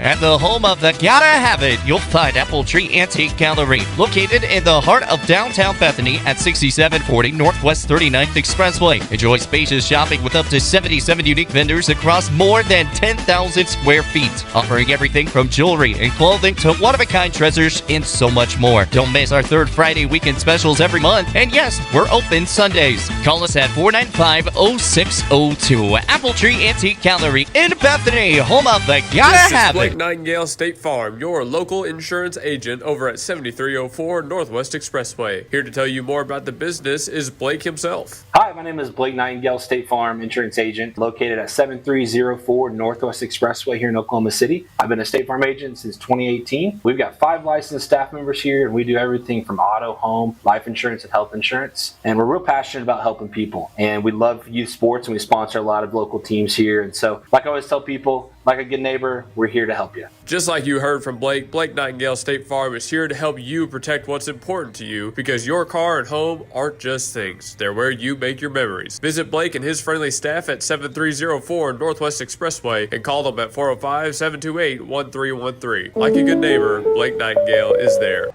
At the home of the Gotta Have It, you'll find Apple Tree Antique Gallery, located in the heart of downtown Bethany at 6740 Northwest 39th Expressway. Enjoy spacious shopping with up to 77 unique vendors across more than 10,000 square feet, offering everything from jewelry and clothing to one-of-a-kind treasures and so much more. Don't miss our third Friday weekend specials every month. And yes, we're open Sundays. Call us at 495-0602. Apple Tree Antique Gallery in Bethany, home of the Gotta Have It. Nightingale State Farm, your local insurance agent over at 7304 Northwest Expressway. Here to tell you more about the business is Blake himself. Hi, my name is Blake Nightingale, State Farm insurance agent located at 7304 Northwest Expressway here in Oklahoma City. I've been a State Farm agent since 2018. We've got 5 licensed staff members here, and we do everything from auto, home, life insurance, and health insurance. And we're real passionate about helping people. And we love youth sports, and we sponsor a lot of local teams here. And so, like I always tell people, like a good neighbor, we're here to help you. Just like you heard from Blake, Blake Nightingale State Farm is here to help you protect what's important to you, because your car and home aren't just things. They're where you make your memories. Visit Blake and his friendly staff at 7304 Northwest Expressway and call them at 405-728-1313. Like a good neighbor, Blake Nightingale is there.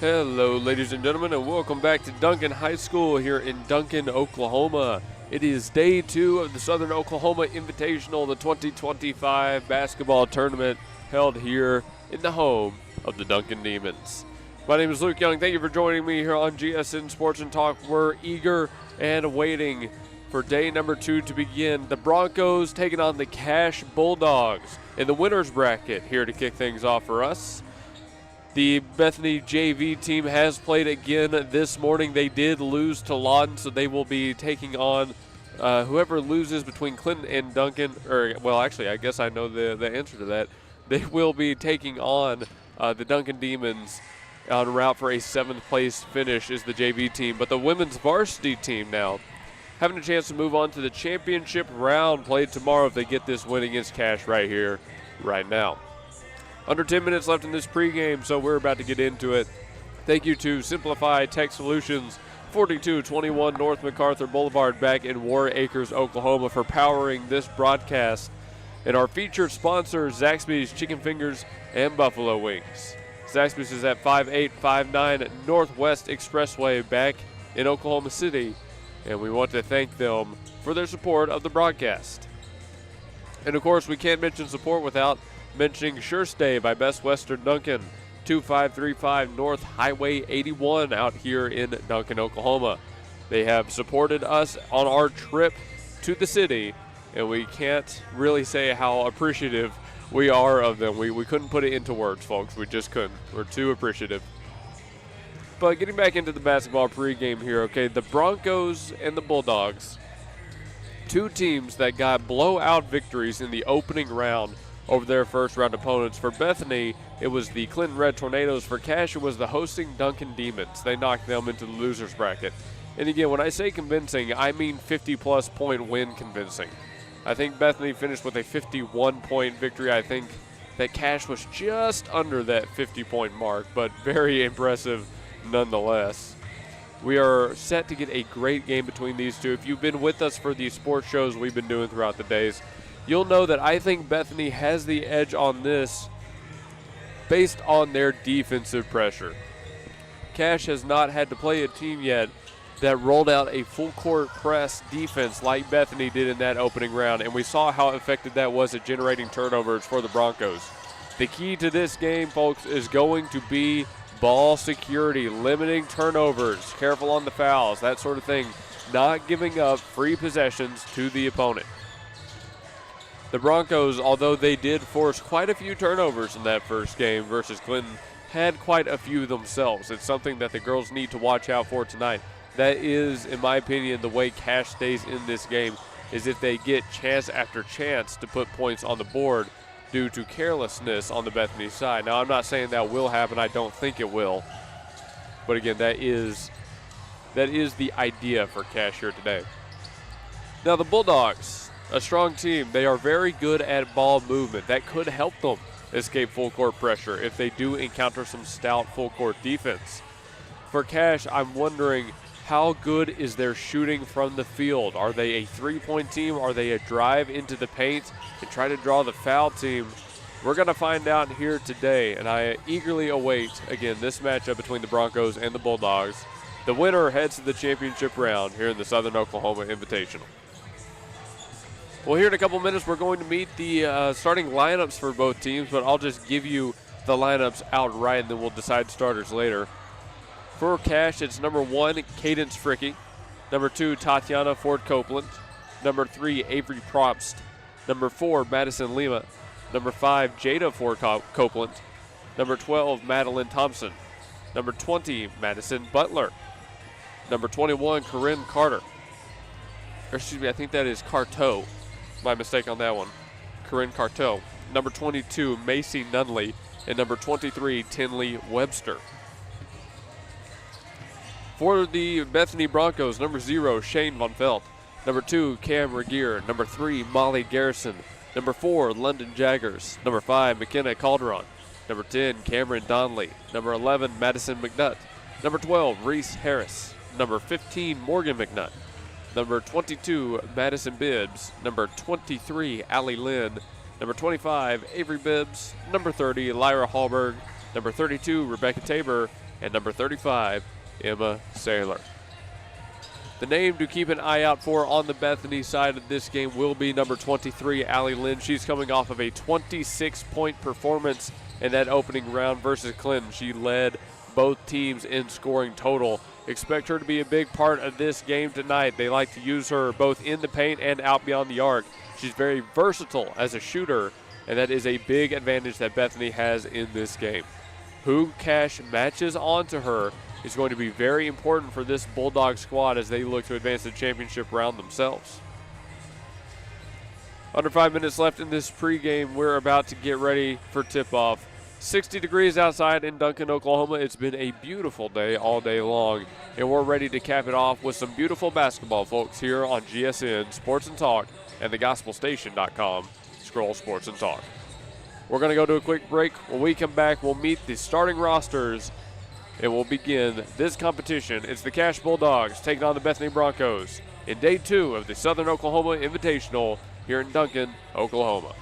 Hello, ladies and gentlemen, and welcome back to Duncan High School here in Duncan, Oklahoma. It is day 2 of the Southern Oklahoma Invitational, the 2025 basketball tournament held here in the home of the Duncan Demons. My name is Luke Young. Thank you for joining me here on GSN Sports and Talk. We're eager and waiting for day number 2 to begin. The Broncos taking on the Cash Bulldogs in the winner's bracket here to kick things off for us. The Bethany JV team has played again this morning. They did lose to Lawton, so they will be taking on whoever loses between Clinton and Duncan. Well, actually, I guess I know the answer to that. They will be taking on the Duncan Demons en route for a 7th place finish is the JV team. But the women's varsity team now having a chance to move on to the championship round played tomorrow if they get this win against Cash right here, right now. Under 10 minutes left in this pregame, so we're about to get into it. Thank you to Simplify Tech Solutions, 4221 North MacArthur Boulevard back in War Acres, Oklahoma, for powering this broadcast. And our featured sponsors, Zaxby's Chicken Fingers and Buffalo Wings. Zaxby's is at 5859 Northwest Expressway back in Oklahoma City, and we want to thank them for their support of the broadcast. And of course, we can't mention support without mentioning Sure Stay by Best Western Duncan, 2535 North Highway 81 out here in Duncan, Oklahoma. They have supported us on our trip to the city, and we can't really say how appreciative we are of them. We couldn't put it into words, folks. We just couldn't. We're too appreciative. But getting back into the basketball pregame here, okay, the Broncos and the Bulldogs, 2 teams that got blowout victories in the opening round over their first round opponents. For Bethany, it was the Clinton Red Tornadoes. For Cash, it was the hosting Duncan Demons. They knocked them into the loser's bracket. And again, when I say convincing, I mean 50-plus point win convincing. I think Bethany finished with a 51-point victory. I think that Cash was just under that 50-point mark, but very impressive nonetheless. We are set to get a great game between these two. If you've been with us for the sports shows we've been doing throughout the days, you'll know that I think Bethany has the edge on this based on their defensive pressure. Cash has not had to play a team yet that rolled out a full-court press defense like Bethany did in that opening round, and we saw how effective that was at generating turnovers for the Broncos. The key to this game, folks, is going to be ball security, limiting turnovers, careful on the fouls, that sort of thing, not giving up free possessions to the opponent. The Broncos, although they did force quite a few turnovers in that first game versus Clinton, had quite a few themselves. It's something that the girls need to watch out for tonight. That is, in my opinion, the way Cash stays in this game, is if they get chance after chance to put points on the board due to carelessness on the Bethany side. Now, I'm not saying that will happen. I don't think it will. But again, that is the idea for Cash here today. Now, the Bulldogs, a strong team. They are very good at ball movement. That could help them escape full court pressure if they do encounter some stout full court defense. For Cash, I'm wondering how good is their shooting from the field? Are they a three-point team? Are they a drive into the paint and try to draw the foul team? We're going to find out here today, and I eagerly await, again, this matchup between the Broncos and the Bulldogs. The winner heads to the championship round here in the Southern Oklahoma Invitational. Well, here in a couple minutes, we're going to meet the starting lineups for both teams, but I'll just give you the lineups outright, and then we'll decide starters later. For Cash, it's number 1, Cadence Fricky. Number 2, Tatiana Ford Copeland. Number 3, Avery Probst. Number 4, Madison Lima. Number 5, Jada Ford Copeland. Number 12, Madeline Thompson. Number 20, Madison Butler. Number 21, Corinne Carter. Or excuse me, I think that is Carto. My mistake on that one. Corinne Carto. Number 22, Macy Nunley. And number 23, Tinley Webster. For the Bethany Broncos, number 0, Shane Von Felt. Number 2, Cam Regier. Number 3, Molly Garrison. Number 4, London Jaggers. Number 5, McKenna Calderon. Number 10, Cameron Donnelly. Number 11, Madison McNutt. Number 12, Reese Harris. Number 15, Morgan McNutt. Number 22, Madison Bibbs. Number 23, Allie Lynn. Number 25, Avery Bibbs. Number 30, Lyra Hallberg. Number 32, Rebecca Tabor. And number 35, Emma Saylor. The name to keep an eye out for on the Bethany side of this game will be number 23, Allie Lynn. She's coming off of a 26-point performance in that opening round versus Clinton. She led both teams in scoring total. Expect her to be a big part of this game tonight. They like to use her both in the paint and out beyond the arc. She's very versatile as a shooter, and that is a big advantage that Bethany has in this game. Who Cash matches onto her is going to be very important for this Bulldog squad as they look to advance the championship round themselves. Under 5 minutes left in this pregame. We're about to get ready for tip-off. 60 degrees outside in Duncan, Oklahoma. It's been a beautiful day all day long, and we're ready to cap it off with some beautiful basketball, folks, here on GSN Sports and Talk and thegospelstation.com. Scroll Sports and Talk. We're going to go to a quick break. When we come back, we'll meet the starting rosters, and we'll begin this competition. It's the Cash Bulldogs taking on the Bethany Broncos in day 2 of the Southern Oklahoma Invitational here in Duncan, Oklahoma.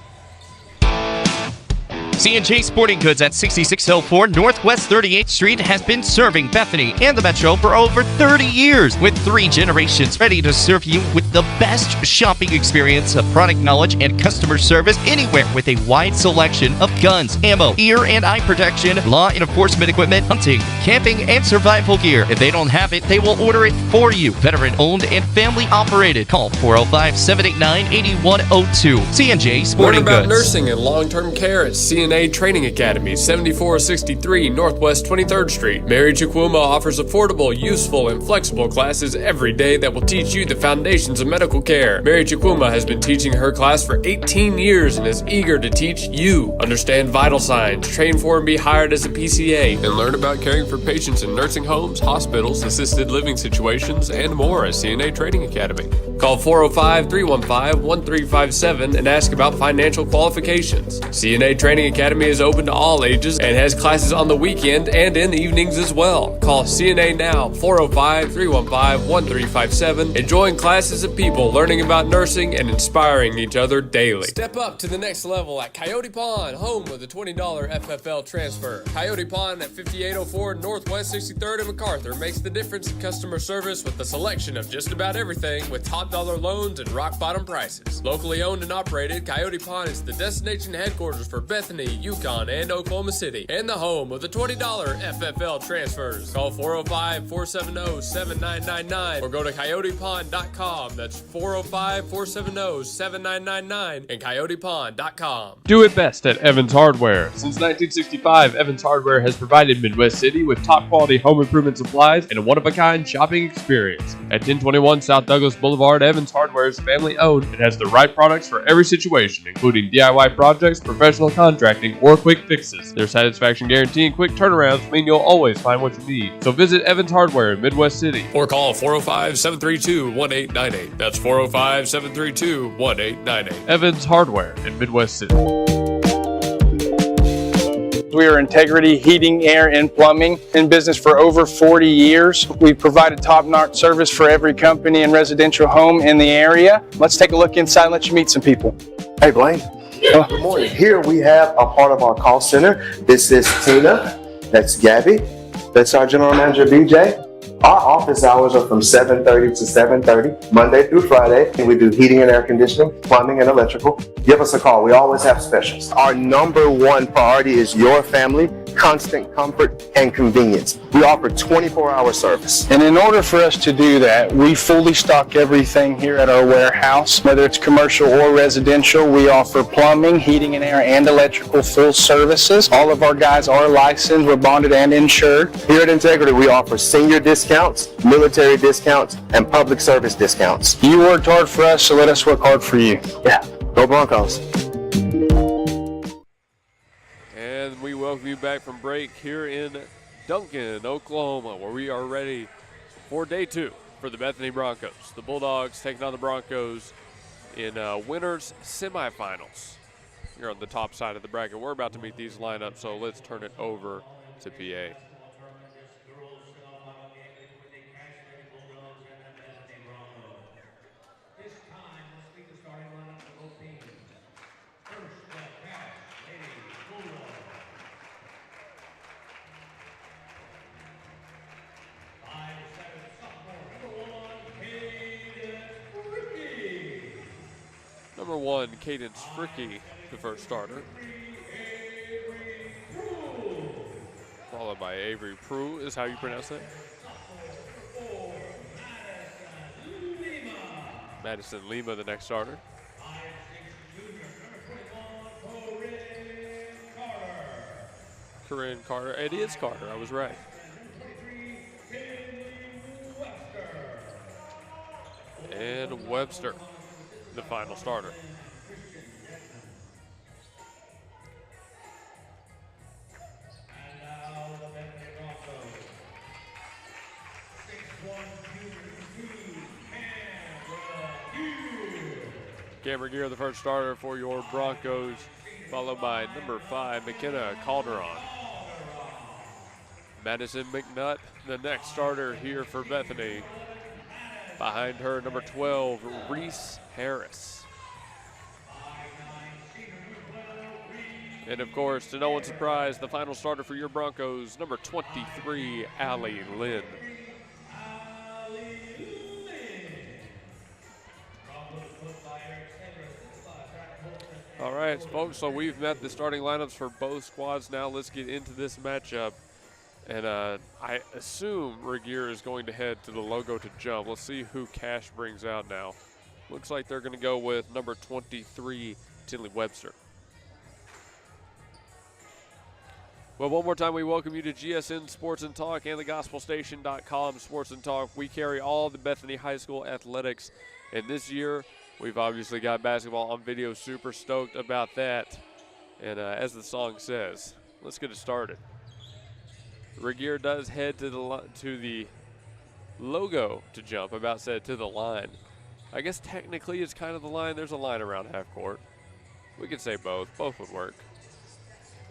C&J Sporting Goods at 6604 Northwest 38th Street has been serving Bethany and the Metro for over 30 years, with 3 generations ready to serve you with the best shopping experience of product knowledge and customer service anywhere, with a wide selection of guns, ammo, ear and eye protection, law enforcement equipment, hunting, camping, and survival gear. If they don't have it, they will order it for you. Veteran owned and family operated. Call 405-789-8102. C&J Sporting Goods. Learn about nursing and long-term care at CNA Training Academy, 7463 Northwest 23rd Street. Mary Chukwuma offers affordable, useful, and flexible classes every day that will teach you the foundations of medical care. Mary Chukwuma has been teaching her class for 18 years and is eager to teach you. Understand vital signs, train for and be hired as a PCA, and learn about caring for patients in nursing homes, hospitals, assisted living situations, and more at CNA Training Academy. Call 405-315-1357 and ask about financial qualifications. CNA Training Academy is open to all ages and has classes on the weekend and in the evenings as well. Call CNA now, 405-315-1357, and join classes of people learning about nursing and inspiring each other daily. Step up to the next level at Coyote Pond, home of the $20 FFL transfer. Coyote Pond at 5804 Northwest 63rd and MacArthur makes the difference in customer service with a selection of just about everything, with top dollar loans and rock bottom prices. Locally owned and operated, Coyote Pond is the destination headquarters for Bethany, Yukon, and Oklahoma City, and the home of the $20 FFL transfers. Call 405-470-7999 or go to coyotepond.com. That's 405-470-7999 and coyotepond.com. Do it best at Evans Hardware. Since 1965, Evans Hardware has provided Midwest City with top-quality home improvement supplies and a one-of-a-kind shopping experience. At 1021 South Douglas Boulevard, Evans Hardware is family-owned and has the right products for every situation, including DIY projects, professional contracting, or quick fixes. Their satisfaction guarantee and quick turnarounds mean you'll always find what you need. So visit Evans Hardware in Midwest City. Or call 405-732-1898. That's 405-732-1898. Evans Hardware in Midwest City. We are Integrity Heating, Air, and Plumbing, in business for over 40 years. We've provided top-notch service for every company and residential home in the area. Let's take a look inside and let you meet some people. Hey, Blaine. Good morning. Here we have a part of our call center. This is Tina. That's Gabby. That's our general manager, BJ. Our office hours are from 7:30 to 7:30, Monday through Friday. And we do heating and air conditioning, plumbing, and electrical. Give us a call. We always have specials. Our number one priority is your family, constant comfort, and convenience. We offer 24-hour service. And in order for us to do that, we fully stock everything here at our warehouse, whether it's commercial or residential. We offer plumbing, heating and air, and electrical full services. All of our guys are licensed, we're bonded and insured. Here at Integrity, we offer senior discounts, military discounts, and public service discounts. You worked hard for us, so let us work hard for you. Yeah, go Broncos. And we welcome you back from break here in Duncan, Oklahoma, where we are ready for day 2 for the Bethany Broncos. The Bulldogs taking on the Broncos in winners semifinals. Here on the top side of the bracket. We're about to meet these lineups, so let's turn it over to PA. Number 1, Cadence Fricky, the first starter. Followed by Avery Prue, is how you pronounce that? Madison Lima, the next starter. Corinne Carter. It is Carter, I was right. And Webster, the final starter. Cameron Gear, the first starter for your Broncos, followed by number 5, McKenna Calderon. Madison McNutt, the next starter here for Bethany. Behind her, number 12, Reese Harris. And of course, to no one's surprise, the final starter for your Broncos, number 23, Allie Lynn. All right, folks, so we've met the starting lineups for both squads now. Let's get into this matchup. And I assume Regier is going to head to the logo to jump. Let's see who Cash brings out now. Looks like they're going to go with number 23, Tinley Webster. Well, one more time, we welcome you to GSN Sports and Talk and thegospelstation.com Sports and Talk. We carry all the Bethany High School athletics, and this year we've obviously got basketball on video. Super stoked about that. And as the song says, let's get it started. Regier does head to the logo to jump. About said to the line. I guess technically it's kind of the line. There's a line around half court. We could say both. Both would work.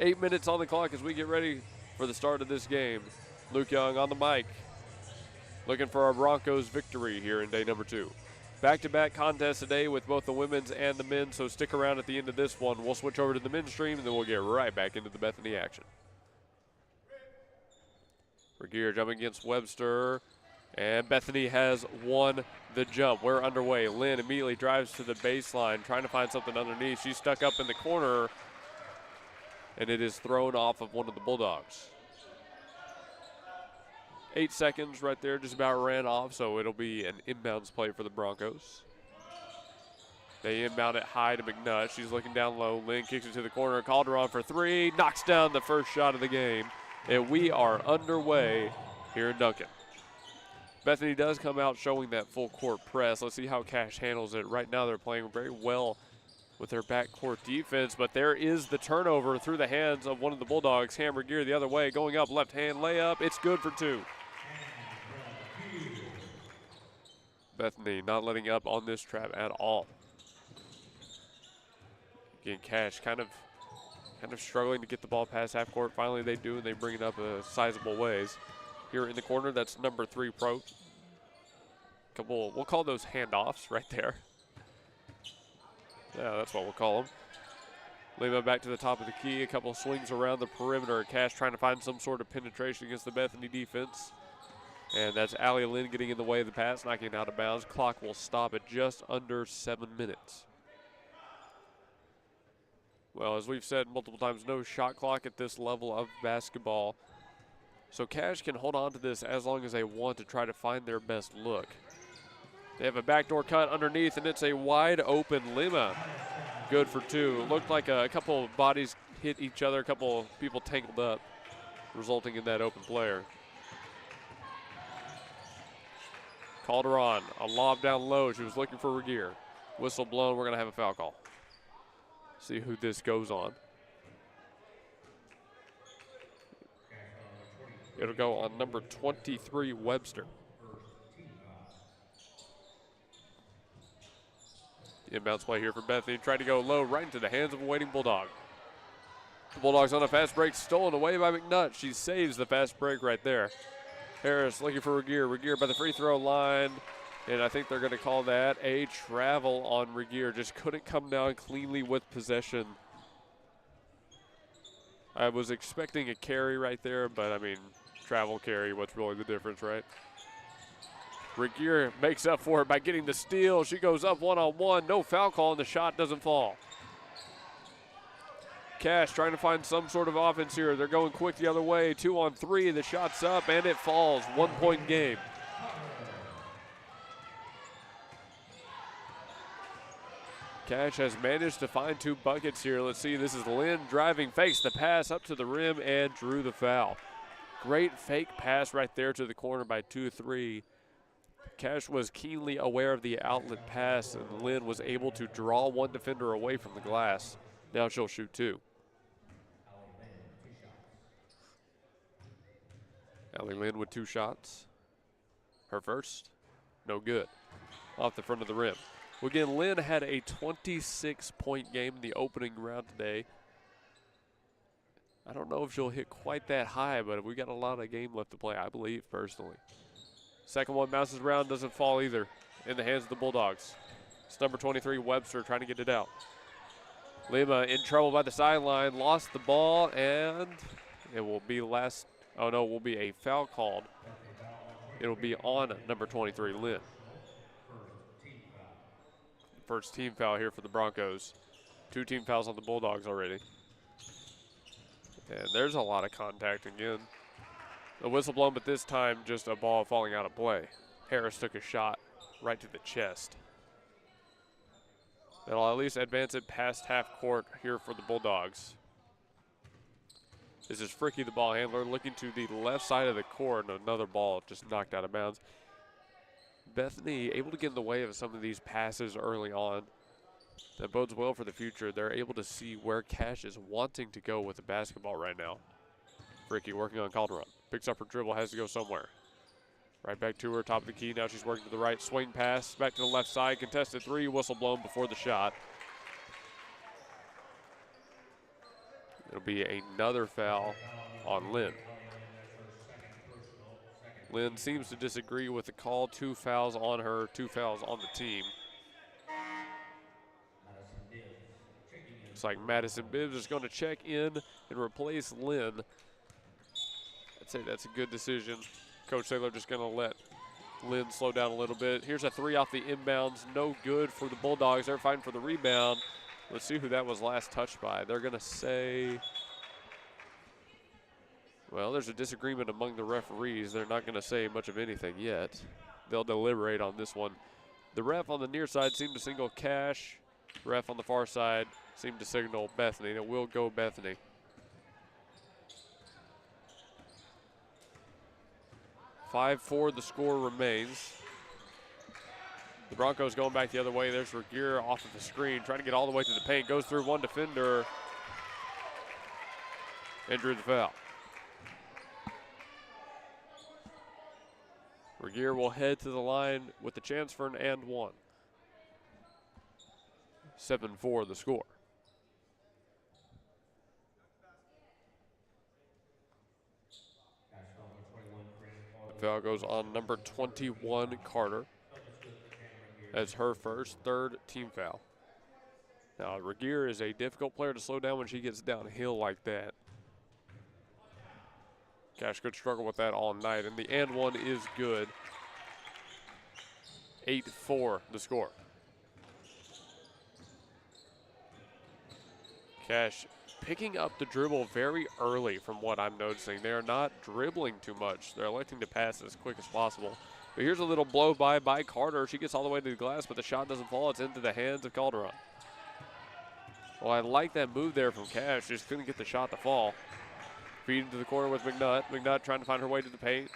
8 minutes on the clock as we get ready for the start of this game. Luke Young on the mic, looking for our Broncos victory here in day number 2. Back-to-back contests today with both the women's and the men's, so stick around at the end of this one. We'll switch over to the men's stream, and then we'll get right back into the Bethany action. Regier jumping against Webster, and Bethany has won the jump. We're underway. Lynn immediately drives to the baseline, trying to find something underneath. She's stuck up in the corner, and it is thrown off of one of the Bulldogs. 8 seconds right there, just about ran off, so it'll be an inbounds play for the Broncos. They inbound it high to McNutt. She's looking down low. Lynn kicks it to the corner. Calderon for 3. Knocks down the first shot of the game. And we are underway here in Duncan. Bethany does come out showing that full court press. Let's see how Cash handles it. Right now they're playing very well with their backcourt defense, but there is the turnover through the hands of one of the Bulldogs. Hammer Gear the other way, going up, left hand layup. It's good for 2. Bethany not letting up on this trap at all. Again, Cash kind of kind of struggling to get the ball past half court. Finally they do, and they bring it up a sizable ways. Here in the corner, that's number 3 pro. Couple, we'll call those handoffs right there. Yeah, that's what we'll call them. Lima back to the top of the key. A couple swings around the perimeter. Cash trying to find some sort of penetration against the Bethany defense. And that's Allie Lynn getting in the way of the pass, knocking it out of bounds. Clock will stop at just under 7 minutes. Well, as we've said multiple times, no shot clock at this level of basketball. So Cash can hold on to this as long as they want to try to find their best look. They have a backdoor cut underneath, and it's a wide open Lima. Good for 2. It looked like a couple of bodies hit each other, a couple of people tangled up, resulting in that open player. Calderon, a lob down low. She was looking for Regier. Whistle blown. We're going to have a foul call. See who this goes on. It'll go on number 23, Webster. The inbounds play here for Bethany. Tried to go low right into the hands of a waiting Bulldog. The Bulldogs on a fast break, stolen away by McNutt. She saves the fast break right there. Harris looking for Regier. Regier by the free throw line. And I think they're going to call that a travel on Regier. Just couldn't come down cleanly with possession. I was expecting a carry right there, but I mean, travel carry, what's really the difference, right? Regier makes up for it by getting the steal. She goes up one-on-one. No foul call, and the shot doesn't fall. Cash trying to find some sort of offense here. They're going quick the other way. 2-on-3. The shot's up, and it falls. 1-point game. Cash has managed to find 2 buckets here. Let's see. This is Lynn driving, fakes the pass up to the rim, and drew the foul. Great fake pass right there to the corner by 2-3. Cash was keenly aware of the outlet pass, and Lynn was able to draw one defender away from the glass. Now she'll shoot 2. Allie Lynn with 2 shots. Her first, no good. Off the front of the rim. Well, again, Lynn had a 26-point game in the opening round today. I don't know if she'll hit quite that high, but we got a lot of game left to play, I believe, personally. Second one bounces around, doesn't fall either. In the hands of the Bulldogs. It's number 23, Webster, trying to get it out. Lima in trouble by the sideline, lost the ball, and it will be will be a foul called. It will be on number 23, Lynn. First team foul here for the Broncos. 2 team fouls on the Bulldogs already. And there's a lot of contact again. The whistle blown, but this time just a ball falling out of play. Harris took a shot right to the chest. That'll at least advance it past half court here for the Bulldogs. This is Fricky, the ball handler, looking to the left side of the court, and another ball just knocked out of bounds. Bethany able to get in the way of some of these passes early on. That bodes well for the future. They're able to see where Cash is wanting to go with the basketball right now. Fricky working on Calderon. Picks up her dribble, has to go somewhere. Right back to her, top of the key. Now she's working to the right. Swing pass, back to the left side. Contested 3, whistle blown before the shot. It'll be another foul on Lynn. Lynn seems to disagree with the call. 2 fouls on her, 2 fouls on the team. Looks like Madison Bibbs is going to check in and replace Lynn. I'd say that's a good decision. Coach Saylor just going to let Lynn slow down a little bit. Here's a 3 off the inbounds. No good for the Bulldogs. They're fighting for the rebound. Let's see who that was last touched by. They're going to say, well, there's a disagreement among the referees. They're not going to say much of anything yet. They'll deliberate on this one. The ref on the near side seemed to signal Cash. The ref on the far side seemed to signal Bethany. It will go Bethany. .5-4 the score remains. The Broncos going back the other way. There's Regier off of the screen, trying to get all the way to the paint. Goes through one defender and drew the foul. Regier will head to the line with the chance for an and one. 7-4 the score. Foul goes on number 21, Carter. That's her third team foul. Now, Regier is a difficult player to slow down when she gets downhill like that. Cash could struggle with that all night, and the and one is good. 8-4 the score. Cash picking up the dribble very early from what I'm noticing. They're not dribbling too much. They're electing to pass as quick as possible. But here's a little blow by Carter. She gets all the way to the glass, but the shot doesn't fall. It's into the hands of Calderon. Well, I like that move there from Cash. Just couldn't get the shot to fall. Feed into the corner with McNutt. McNutt trying to find her way to the paint.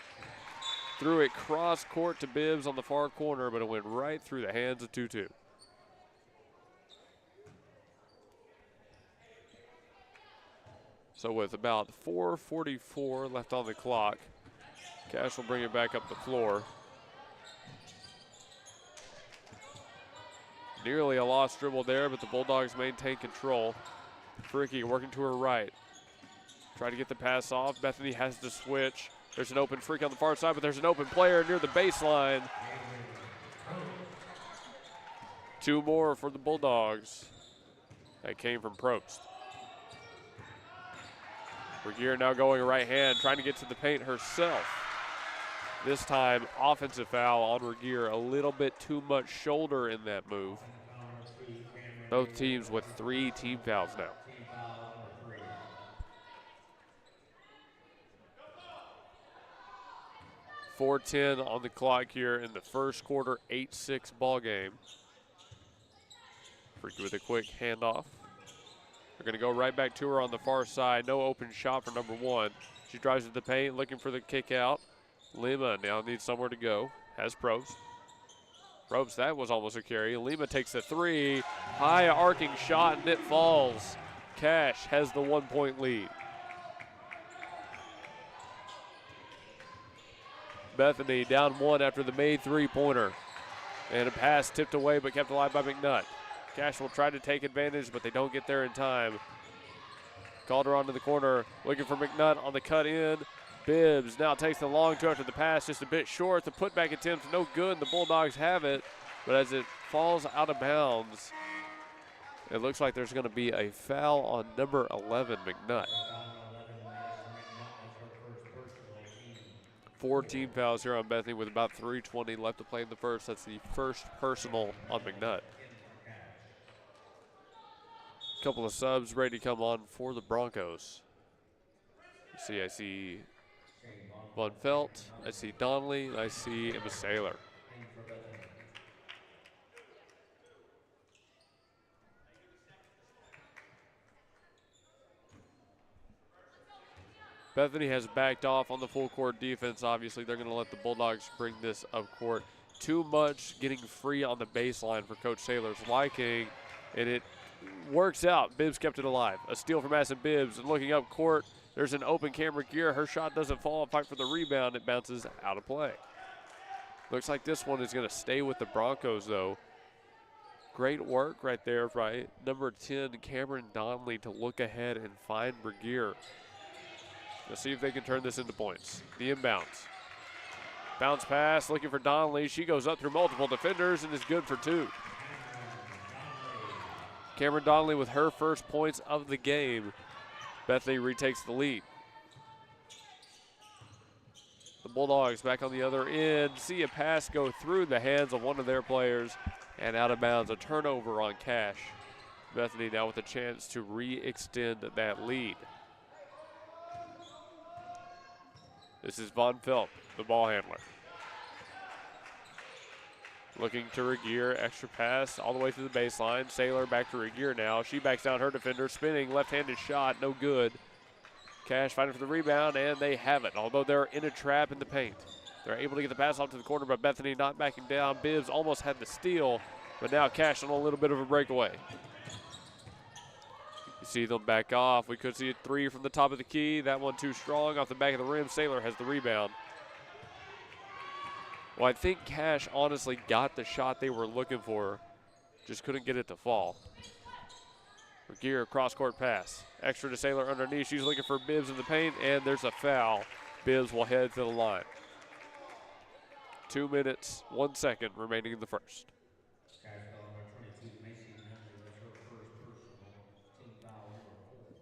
Threw it cross court to Bibbs on the far corner, but it went right through the hands of Tutu. So with about 4:44 left on the clock, Cash will bring it back up the floor. Nearly a lost dribble there, but the Bulldogs maintain control. Fricky working to her right. Try to get the pass off. Bethany has to switch. There's an open Fricky on the far side, but there's an open player near the baseline. 2 more for the Bulldogs. That came from Probst. Regier now going right hand, trying to get to the paint herself. This time, offensive foul on Regier. A little bit too much shoulder in that move. Both teams with 3 team fouls now. .410 on the clock here in the first quarter, 8-6 ball game. Freaky with a quick handoff. They're going to go right back to her on the far side. No open shot for number 1. She drives to the paint, looking for the kick out. Lima now needs somewhere to go. Has Probst. Probst, that was almost a carry. Lima takes the 3. High arcing shot, and it falls. Cash has the 1-point lead. Bethany down 1 after the made 3-pointer. And a pass tipped away but kept alive by McNutt. Cash will try to take advantage, but they don't get there in time. Calderon to the corner, looking for McNutt on the cut in. Bibbs now takes the long 2 after the pass, just a bit short. The putback attempt, no good. The Bulldogs have it, but as it falls out of bounds, it looks like there's going to be a foul on number 11, McNutt. 4 team fouls here on Bethany with about 3:20 left to play in the first. That's the first personal on McNutt. Couple of subs ready to come on for the Broncos. I see Von Felt, I see Donnelly, and I see Emma Saylor. Bethany has backed off on the full court defense. Obviously, they're going to let the Bulldogs bring this up court. Too much getting free on the baseline for Coach Saylor's liking, and it works out. Bibbs kept it alive. A steal from Madison Bibbs, and looking up court, there's an open camera gear. Her shot doesn't fall. Fight for the rebound. It bounces out of play. Looks like this one is going to stay with the Broncos, though. Great work right there by number 10, Cameron Donnelly, to look ahead and find Regier. Let's see if they can turn this into points. The inbounds. Bounce pass, looking for Donnelly. She goes up through multiple defenders and is good for 2. Cameron Donnelly with her first points of the game. Bethany retakes the lead. The Bulldogs back on the other end. See a pass go through the hands of one of their players and out of bounds. A turnover on Cash. Bethany now with a chance to re-extend that lead. This is Von Felt, the ball handler. Looking to Regier, extra pass all the way through the baseline. Saylor back to Regier now. She backs down her defender, spinning, left-handed shot, no good. Cash fighting for the rebound, and they have it, although they're in a trap in the paint. They're able to get the pass off to the corner, but Bethany not backing down. Bibbs almost had the steal, but now Cash on a little bit of a breakaway. You see them back off. We could see a 3 from the top of the key. That one too strong off the back of the rim. Saylor has the rebound. Well, I think Cash honestly got the shot they were looking for. Just couldn't get it to fall. Regier, cross-court pass. Extra to Saylor underneath. She's looking for Bibbs in the paint, and there's a foul. Bibbs will head to the line. 2 minutes, 1 second remaining in the first.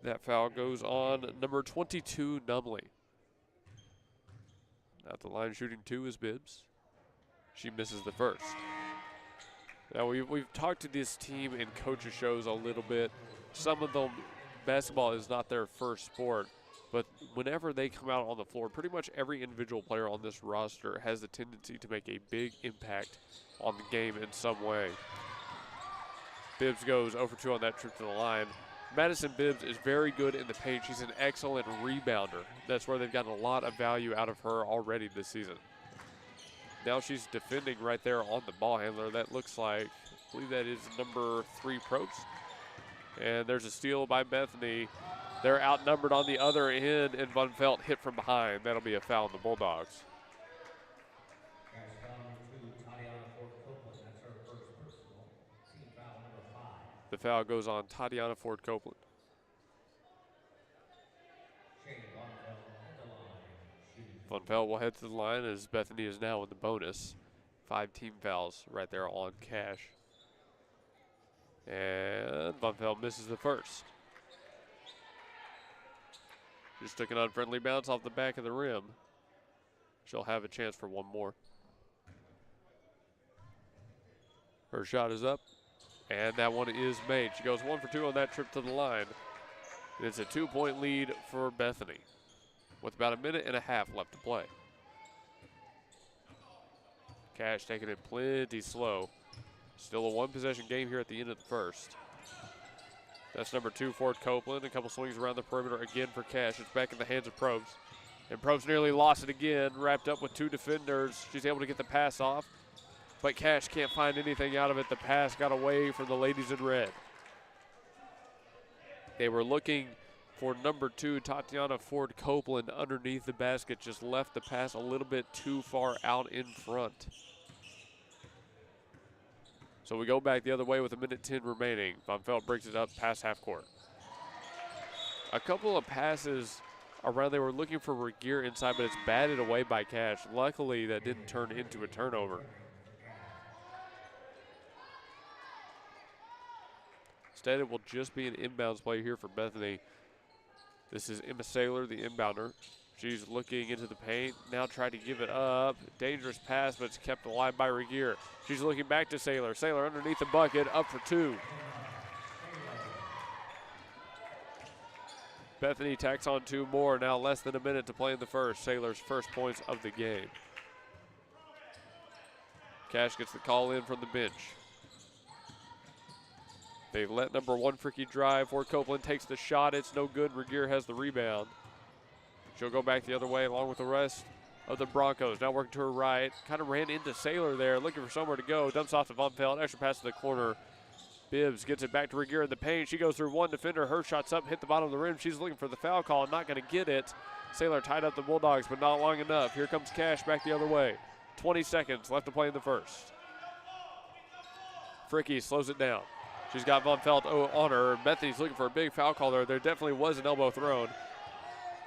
That foul goes on number 22, Numley. At the line shooting 2 is Bibbs. She misses the first. Now, we've talked to this team in coaches' shows a little bit. Some of them, basketball is not their first sport, but whenever they come out on the floor, pretty much every individual player on this roster has the tendency to make a big impact on the game in some way. Bibbs goes 0 for 2 on that trip to the line. Madison Bibbs is very good in the paint. She's an excellent rebounder. That's where they've gotten a lot of value out of her already this season. Now she's defending right there on the ball handler. That looks like, I believe that is number 3, Probst. And there's a steal by Bethany. They're outnumbered on the other end, and Von Felt hit from behind. That'll be a foul on the Bulldogs. The foul goes on Tatiana Ford Copeland. Von Pelt will head to the line as Bethany is now in the bonus. 5 team fouls right there on Cash. And Von Pelt misses the first. Just took an unfriendly bounce off the back of the rim. She'll have a chance for one more. Her shot is up, and that one is made. She goes 1 for 2 on that trip to the line. And it's a 2-point lead for Bethany, with about 1.5 minutes left to play. Cash taking it plenty slow. Still a 1-possession game here at the end of the first. That's number 2, Ford Copeland. A couple swings around the perimeter again for Cash. It's back in the hands of Probst. And Probst nearly lost it again, wrapped up with 2 defenders. She's able to get the pass off, but Cash can't find anything out of it. The pass got away from the ladies in red. They were looking for number 2, Tatiana Ford Copeland, underneath the basket. Just left the pass a little bit too far out in front. So we go back the other way with 1:10 remaining. Von Felt breaks it up past half court. A couple of passes around, they were looking for Regier inside, but it's batted away by Cash. Luckily, that didn't turn into a turnover. Instead, it will just be an inbounds play here for Bethany. This is Emma Saylor, the inbounder. She's looking into the paint, now trying to give it up. Dangerous pass, but it's kept alive by Regier. She's looking back to Saylor. Saylor underneath the bucket, up for 2. Bethany tacks on 2 more, now less than a minute to play in the first. Saylor's first points of the game. Cash gets the call in from the bench. They let number 1 Fricky drive. Ford Copeland takes the shot. It's no good. Regier has the rebound. She'll go back the other way along with the rest of the Broncos. Now working to her right. Kind of ran into Saylor there, looking for somewhere to go. Dumps off to Von Pelt. Extra pass to the corner. Bibbs gets it back to Regier in the paint. She goes through 1 defender. Her shot's up, hit the bottom of the rim. She's looking for the foul call, not going to get it. Saylor tied up the Bulldogs, but not long enough. Here comes Cash back the other way. 20 seconds left to play in the first. Fricky slows it down. She's got Von Felt on her. Bethany's looking for a big foul call there. There definitely was an elbow thrown.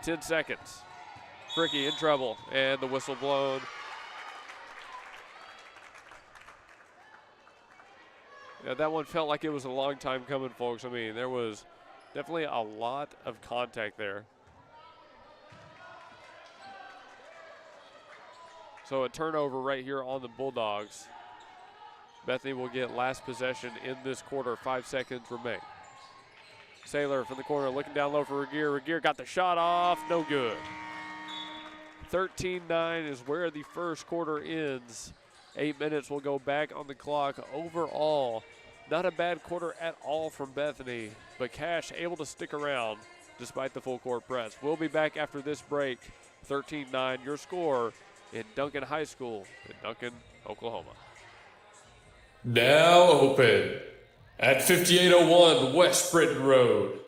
10 seconds. Fricky in trouble, and the whistle blown. Yeah, that one felt like it was a long time coming, folks. I mean, there was definitely a lot of contact there. So a turnover right here on the Bulldogs. Bethany will get last possession in this quarter. 5 seconds remain. Saylor from the corner looking down low for Regier. Regier got the shot off, no good. 13-9 is where the first quarter ends. 8 minutes will go back on the clock. Overall, not a bad quarter at all from Bethany, but Cash able to stick around despite the full court press. We'll be back after this break. 13-9, your score in Duncan High School in Duncan, Oklahoma. Now open at 5801 West Britton Road.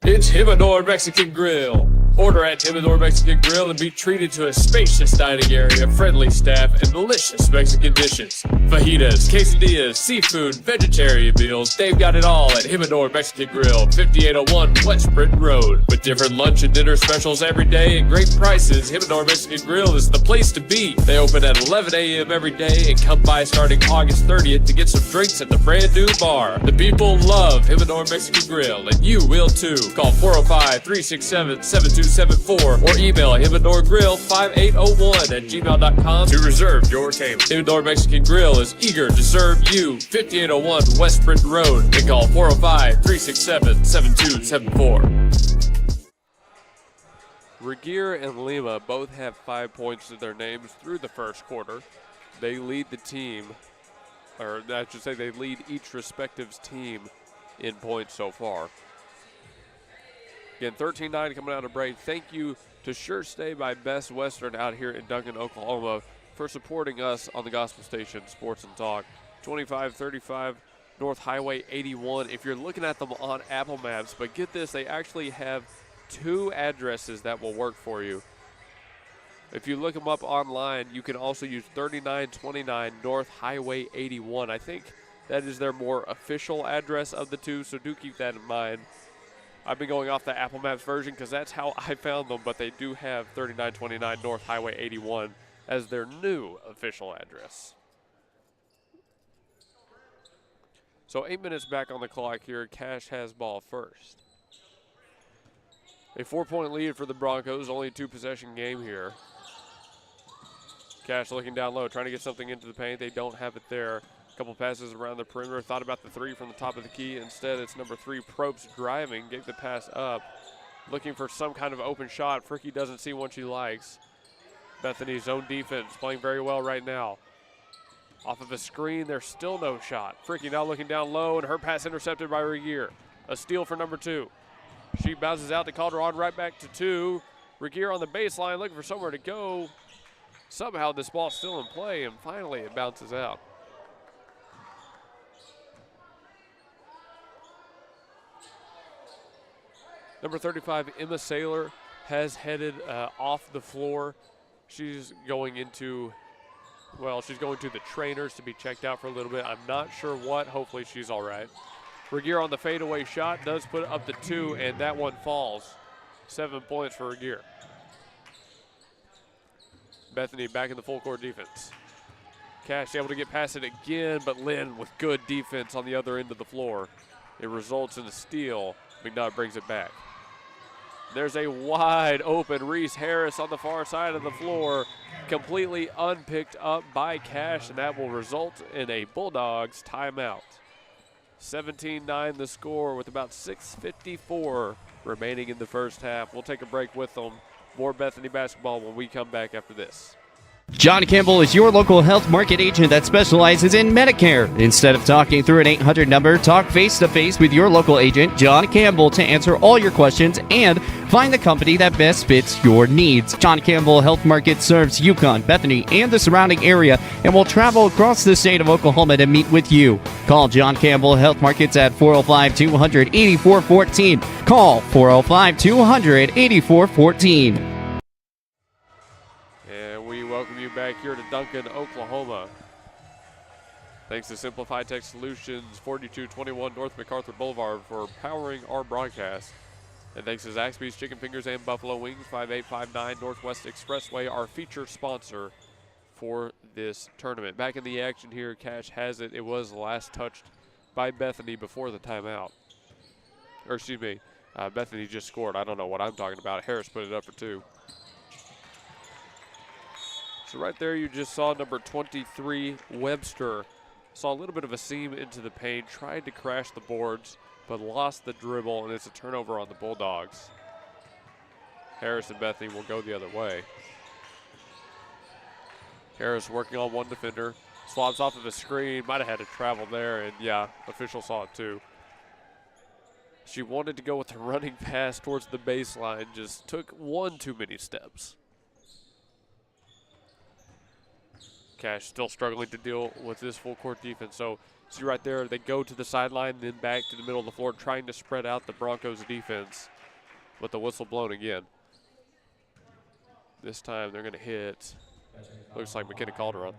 It's Himador Mexican Grill. Order at Himador Mexican Grill and be treated to a spacious dining area, friendly staff, and delicious Mexican dishes. Fajitas, quesadillas, seafood, vegetarian meals, they've got it all at Himador Mexican Grill, 5801 West Britain Road. With different lunch and dinner specials every day and great prices, Himador Mexican Grill is the place to be. They open at 11 a.m. every day and come by starting August 30th to get some drinks at the brand new bar. The people love Himador Mexican Grill, and you will too. Call 405-367-7274 or email himadorgrill5801@gmail.com to reserve your table. Himador Mexican Grill is eager to serve you. 5801 West Britain Road. And call 405-367-7274. Regier and Lima both have 5 points to their names through the first quarter. They lead the team, or I should say they lead each respective team in points so far. Again, 13-9 coming out of break. Thank you to Sure Stay by Best Western out here in Duncan, Oklahoma for supporting us on the Gospel Station Sports and Talk. 2535 North Highway 81 if you're looking at them on Apple Maps. But get this, they actually have 2 addresses that will work for you. If you look them up online, you can also use 3929 North Highway 81. I think that is their more official address of the 2, so do keep that in mind. I've been going off the Apple Maps version because that's how I found them, but they do have 3929 North Highway 81 as their new official address. So 8 minutes back on the clock here. Cash has ball first. A 4-point lead for the Broncos, only a 2-possession game here. Cash looking down low, trying to get something into the paint. They don't have it there. A couple passes around the perimeter. Thought about the 3 from the top of the key. Instead, it's number 3, Probst, driving. Gave the pass up. Looking for some kind of open shot. Fricky doesn't see one she likes. Bethany's zone defense playing very well right now. Off of a screen, there's still no shot. Fricky now looking down low, and her pass intercepted by Regier. A steal for number 2. She bounces out to Calderon, right back to 2. Regier on the baseline looking for somewhere to go. Somehow this ball's still in play, and finally it bounces out. Number 35, Emma Saylor, has headed off the floor. She's going into, well, she's going to the trainers to be checked out for a little bit. I'm not sure what. Hopefully she's all right. Regier on the fadeaway shot does put up the 2, and that one falls. 7 points for Regier. Bethany back in the full court defense. Cash able to get past it again, but Lynn with good defense on the other end of the floor. It results in a steal. McNutt brings it back. There's a wide open Reese Harris on the far side of the floor, completely unpicked up by Cash, and that will result in a Bulldogs timeout. 17-9 the score with about 6:54 remaining in the first half. We'll take a break with them. More Bethany basketball when we come back after this. John Campbell is your local health market agent that specializes in Medicare. Instead of talking through an 800 number, talk face-to-face with your local agent, John Campbell, to answer all your questions and find the company that best fits your needs. John Campbell Health Market serves Yukon, Bethany, and the surrounding area and will travel across the state of Oklahoma to meet with you. Call John Campbell Health Markets at 405-200-8414. Call 405-200-8414. Welcome you back here to Duncan, Oklahoma. Thanks to Simplify Tech Solutions, 4221 North MacArthur Boulevard for powering our broadcast. And thanks to Zaxby's Chicken Fingers and Buffalo Wings, 5859 Northwest Expressway, our feature sponsor for this tournament. Back in the action here, Cash has it. It was last touched by Bethany before the timeout. Or excuse me, Bethany just scored. I don't know what I'm talking about. Harris put it up for 2. So right there you just saw number 23, Webster. Saw a little bit of a seam into the paint, tried to crash the boards, but lost the dribble, and it's a turnover on the Bulldogs. Harris and Bethany will go the other way. Harris working on one defender, swabs off of the screen, might have had to travel there, and yeah, official saw it too. She wanted to go with a running pass towards the baseline, just took one too many steps. Cash still struggling to deal with this full court defense. So see right there, they go to the sideline, then back to the middle of the floor, trying to spread out the Broncos defense. But the whistle blown again. This time they're going to hit, looks like McKenna Calderon.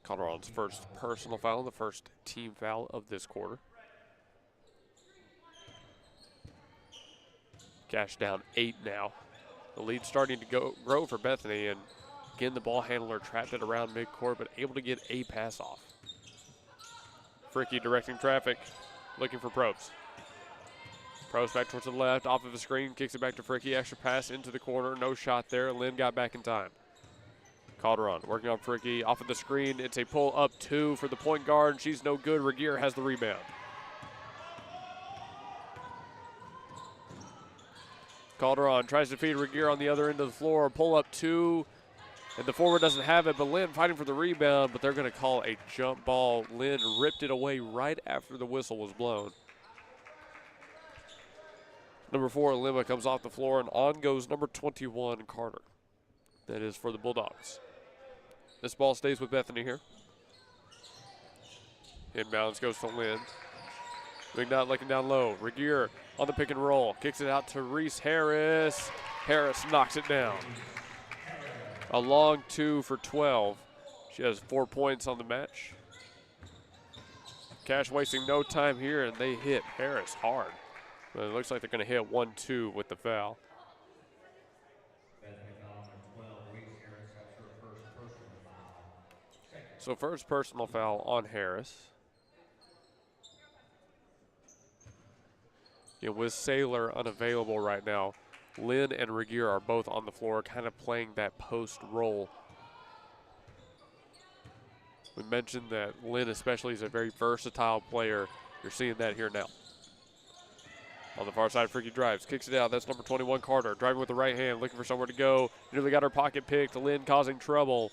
Calderon's first personal foul, the first team foul of this quarter. Cash down 8 now. The lead's starting to grow for Bethany, and again, the ball handler trapped it around midcourt, but able to get a pass off. Fricky directing traffic, looking for Probst. Probst back towards the left, off of the screen, kicks it back to Fricky. Extra pass into the corner, no shot there. Lynn got back in time. Calderon working on Fricky, off of the screen. It's a pull up 2 for the point guard. She's no good. Regier has the rebound. Calderon tries to feed Regier on the other end of the floor. Pull up 2, and the forward doesn't have it, but Lynn fighting for the rebound, but they're going to call a jump ball. Lynn ripped it away right after the whistle was blown. Number 4, Lima, comes off the floor, and on goes number 21, Carter. That is for the Bulldogs. This ball stays with Bethany here. Inbounds goes to Lynn. McNutt looking down low. Regier on the pick and roll. Kicks it out to Reese Harris. Harris knocks it down. A long 2 for 12. She has 4 points on the match. Cash wasting no time here, and they hit Harris hard. But it looks like they're going to hit 1-2 with the foul. So first personal foul on Harris. With Saylor unavailable right now, Lynn and Regier are both on the floor, kind of playing that post role. We mentioned that Lynn especially is a very versatile player. You're seeing that here now. On the far side, Fricky drives, kicks it out. That's number 21, Carter, driving with the right hand, looking for somewhere to go. Nearly got her pocket picked. Lynn causing trouble.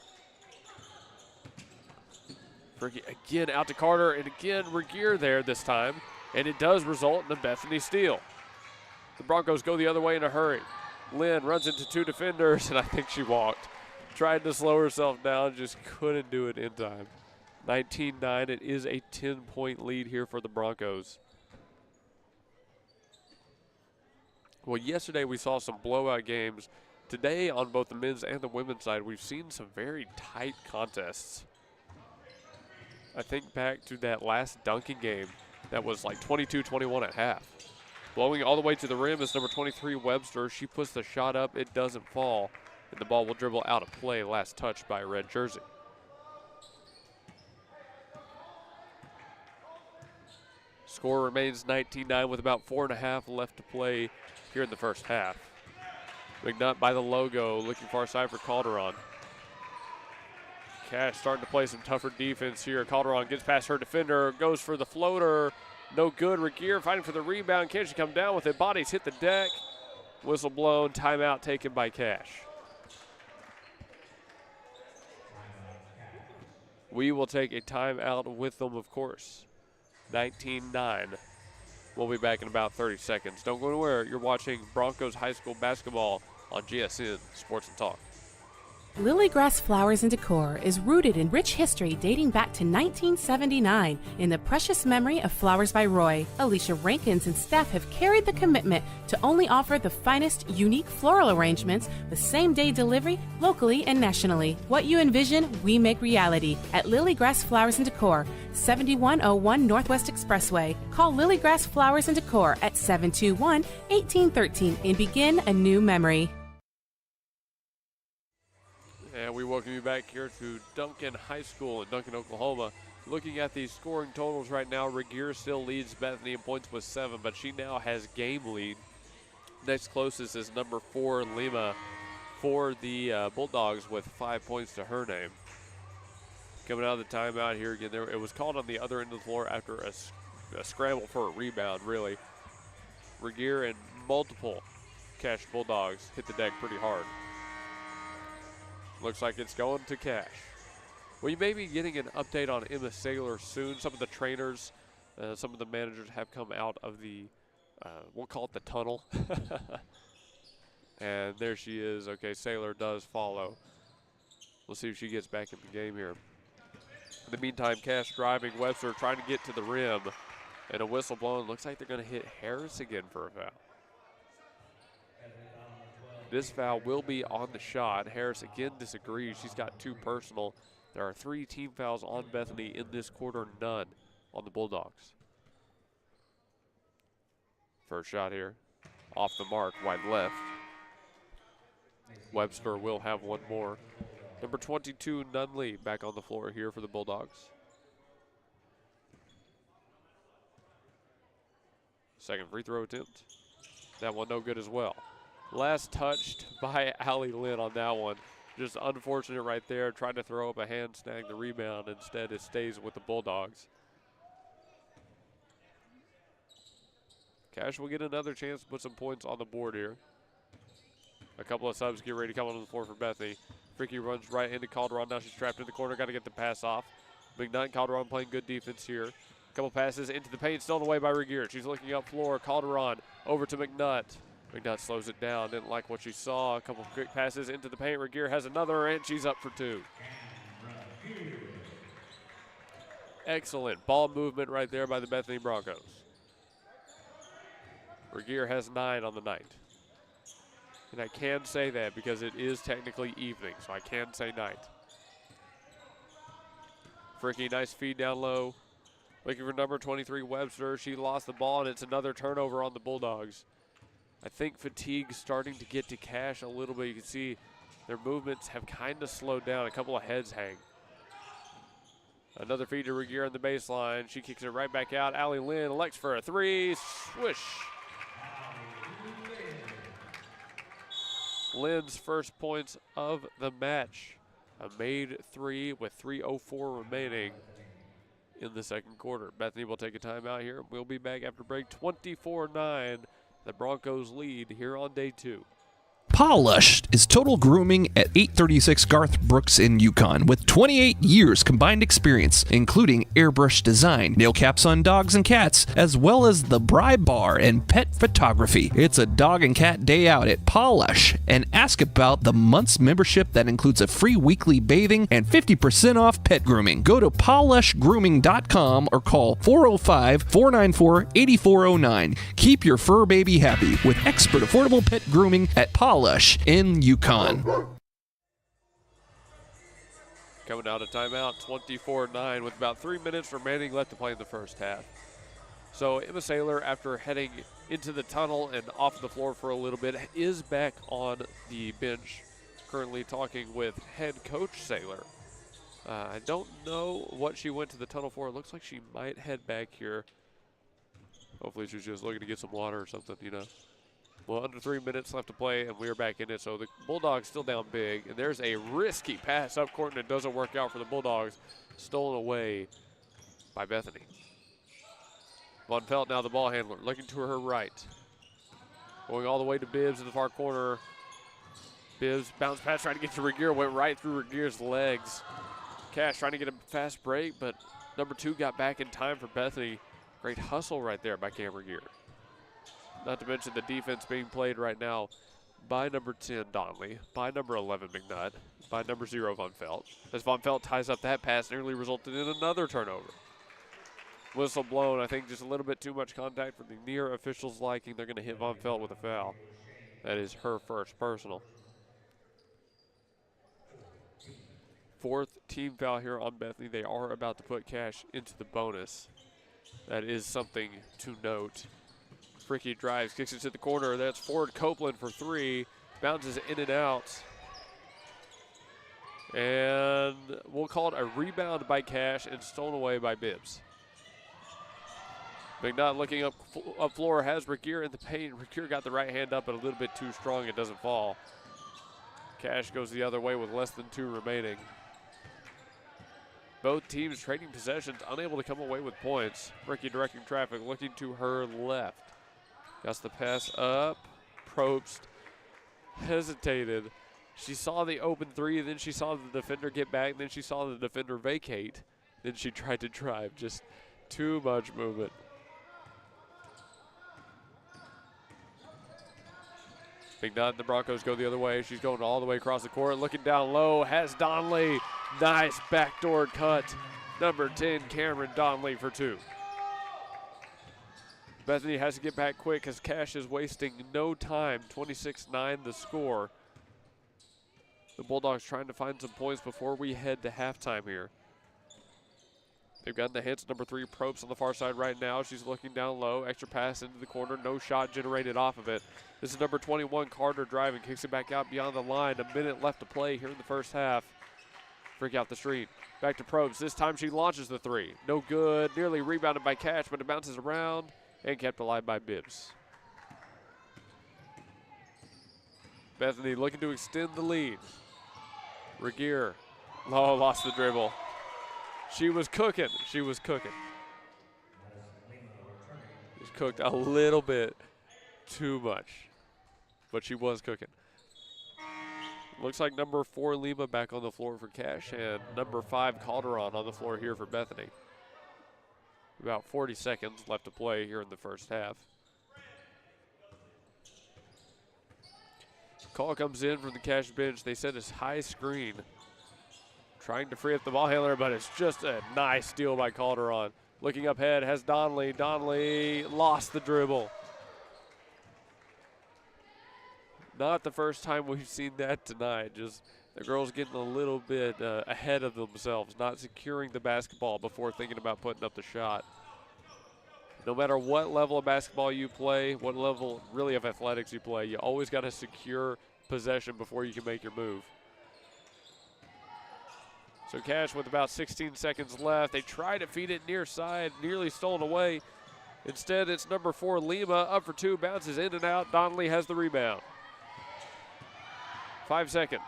Fricky again out to Carter, and again Regier there this time. And it does result in a Bethany steal. The Broncos go the other way in a hurry. Lynn runs into 2 defenders, and I think she walked. Tried to slow herself down, just couldn't do it in time. 19-9, it is a 10-point lead here for the Broncos. Well, yesterday we saw some blowout games. Today, on both the men's and the women's side, we've seen some very tight contests. I think back to that last Duncan game. That was like 22-21 at half. Blowing all the way to the rim is number 23, Webster. She puts the shot up. It doesn't fall. And the ball will dribble out of play. Last touch by a red jersey. Score remains 19-9 with about 4.5 left to play here in the first half. McNutt by the logo, looking far side for Calderon. Cash starting to play some tougher defense here. Calderon gets past her defender, goes for the floater. No good. Regier fighting for the rebound. Can she come down with it? Bodies hit the deck. Whistle blown. Timeout taken by Cash. We will take a timeout with them, of course. 19-9. We'll be back in about 30 seconds. Don't go anywhere. You're watching Broncos High School basketball on GSN Sports and Talk. Lilygrass Flowers and Decor is rooted in rich history dating back to 1979 in the precious memory of Flowers by Roy. Alicia Rankins and staff have carried the commitment to only offer the finest, unique floral arrangements with same-day delivery locally and nationally. What you envision, we make reality at Lilygrass Flowers and Decor, 7101 Northwest Expressway. Call Lilygrass Flowers and Decor at 721-1813 and begin a new memory. And we welcome you back here to Duncan High School in Duncan, Oklahoma. Looking at the scoring totals right now, Regier still leads Bethany in points with 7, but she now has game lead. Next closest is number 4, Lima, for the Bulldogs with 5 points to her name. Coming out of the timeout here again, it was called on the other end of the floor after a scramble for a rebound, really. Regier and multiple Cash Bulldogs hit the deck pretty hard. Looks like it's going to Cash. Well, you may be getting an update on Emma Saylor soon. Some of the trainers, some of the managers have come out of the, we'll call it the tunnel. And there she is. Okay, Saylor does follow. We'll see if she gets back in the game here. In the meantime, Cash driving. Webster trying to get to the rim. And a whistle blown. Looks like they're going to hit Harris again for a foul. This foul will be on the shot. Harris again disagrees. She's got 2 personal. There are 3 team fouls on Bethany in this quarter, none on the Bulldogs. First shot here, off the mark, wide left. Webster will have one more. Number 22, Nunley, back on the floor here for the Bulldogs. Second free throw attempt. That one no good as well. Last touched by Allie Lynn on that one. Just unfortunate right there. Tried to throw up a hand, snag the rebound. Instead, it stays with the Bulldogs. Cash will get another chance to put some points on the board here. A couple of subs get ready to come on the floor for Bethany. Freaky runs right into Calderon. Now she's trapped in the corner. Got to get the pass off. McNutt and Calderon playing good defense here. A couple passes into the paint, stolen away by Regier. She's looking up floor. Calderon over to McNutt. McNutt slows it down. Didn't like what she saw. A couple quick passes into the paint. Regier has another, and she's up for 2. Excellent ball movement right there by the Bethany Broncos. Regier has 9 on the night. And I can say that because it is technically evening, so I can say night. Fricky, nice feed down low. Looking for number 23, Webster. She lost the ball, and it's another turnover on the Bulldogs. I think fatigue's starting to get to Cash a little bit. You can see their movements have kind of slowed down. A couple of heads hang. Another feed to Regier on the baseline. She kicks it right back out. Allie Lynn elects for a 3. Swish. Lynn's first points of the match. A made 3 with 3:04 remaining in the second quarter. Bethany will take a timeout here. We'll be back after break. 24-9. The Broncos lead here on day 2. Polished is total grooming at 836 Garth Brooks in Yukon with 28 years combined experience, including airbrush design, nail caps on dogs and cats, as well as the Bri Bar and pet photography. It's a dog and cat day out at Polish, and ask about the month's membership that includes a free weekly bathing and 50% off pet grooming. Go to polishgrooming.com or call 405-494-8409. Keep your fur baby happy with expert affordable pet grooming at Polish in Yukon. Coming out of timeout, 24-9 with about 3 minutes remaining left to play in the first half. So Emma Saylor, after heading into the tunnel and off the floor for a little bit, is back on the bench, currently talking with head coach Saylor. I don't know what she went to the tunnel for. It looks like she might head back here. Hopefully she's just looking to get some water or something, you know. Well, under 3 minutes left to play, and we are back in it. So the Bulldogs still down big. And there's a risky pass up court, and it doesn't work out for the Bulldogs. Stolen away by Bethany. Von Pelt now the ball handler, looking to her right. Going all the way to Bibbs in the far corner. Bibbs bounce pass, trying to get to Regier. Went right through Regier's legs. Cash trying to get a fast break, but number 2 got back in time for Bethany. Great hustle right there by Cam Regier. Not to mention the defense being played right now by number 10, Donnelly, by number 11, McNutt, by number 0, Von Pelt. As Von Pelt ties up that pass, nearly resulted in another turnover. Whistle blown. I think just a little bit too much contact for the near officials' liking. They're going to hit Von Pelt with a foul. That is her first personal. 4th team foul here on Bethany. They are about to put Cash into the bonus. That is something to note. Fricky drives, kicks it to the corner. That's Ford Copeland for 3. Bounces in and out. And we'll call it a rebound by Cash and stolen away by Bibbs. McNutt looking up floor, has Regier in the paint. Regier got the right hand up, but a little bit too strong. It doesn't fall. Cash goes the other way with less than 2 remaining. Both teams trading possessions, unable to come away with points. Fricky directing traffic, looking to her left. Got the pass up. Probst hesitated. She saw the open 3, then she saw the defender get back, then she saw the defender vacate. Then she tried to drive. Just too much movement. McNutt and the Broncos go the other way. She's going all the way across the court, looking down low, has Donnelly. Nice backdoor cut. Number 10, Cameron Donnelly for 2. Bethany has to get back quick as Cash is wasting no time. 26-9 the score. The Bulldogs trying to find some points before we head to halftime here. They've gotten the hits. Number 3, Probst on the far side right now. She's looking down low. Extra pass into the corner. No shot generated off of it. This is number 21, Carter, driving. Kicks it back out beyond the line. A minute left to play here in the first half. Freak out the street. Back to Probst. This time she launches the 3. No good. Nearly rebounded by Cash, but it bounces around and kept alive by Bibbs. Bethany looking to extend the lead. Regier. Lost the dribble. She was cooking. She's cooked a little bit too much, but she was cooking. Looks like number 4, Lima, back on the floor for Cash, and number 5, Calderon, on the floor here for Bethany. About 40 seconds left to play here in the first half. Call comes in from the Cash bench. They set his high screen, trying to free up the ball handler, but it's just a nice steal by Calderon. Looking up ahead, has Donnelly. Donnelly lost the dribble. Not the first time we've seen that tonight. Just the girls getting a little bit ahead of themselves, not securing the basketball before thinking about putting up the shot. No matter what level of basketball you play, what level really of athletics you play, you always got to secure possession before you can make your move. So Cash with about 16 seconds left. They try to feed it near side, nearly stolen away. Instead, it's number 4, Lima, up for 2, bounces in and out. Donnelly has the rebound. 5 seconds.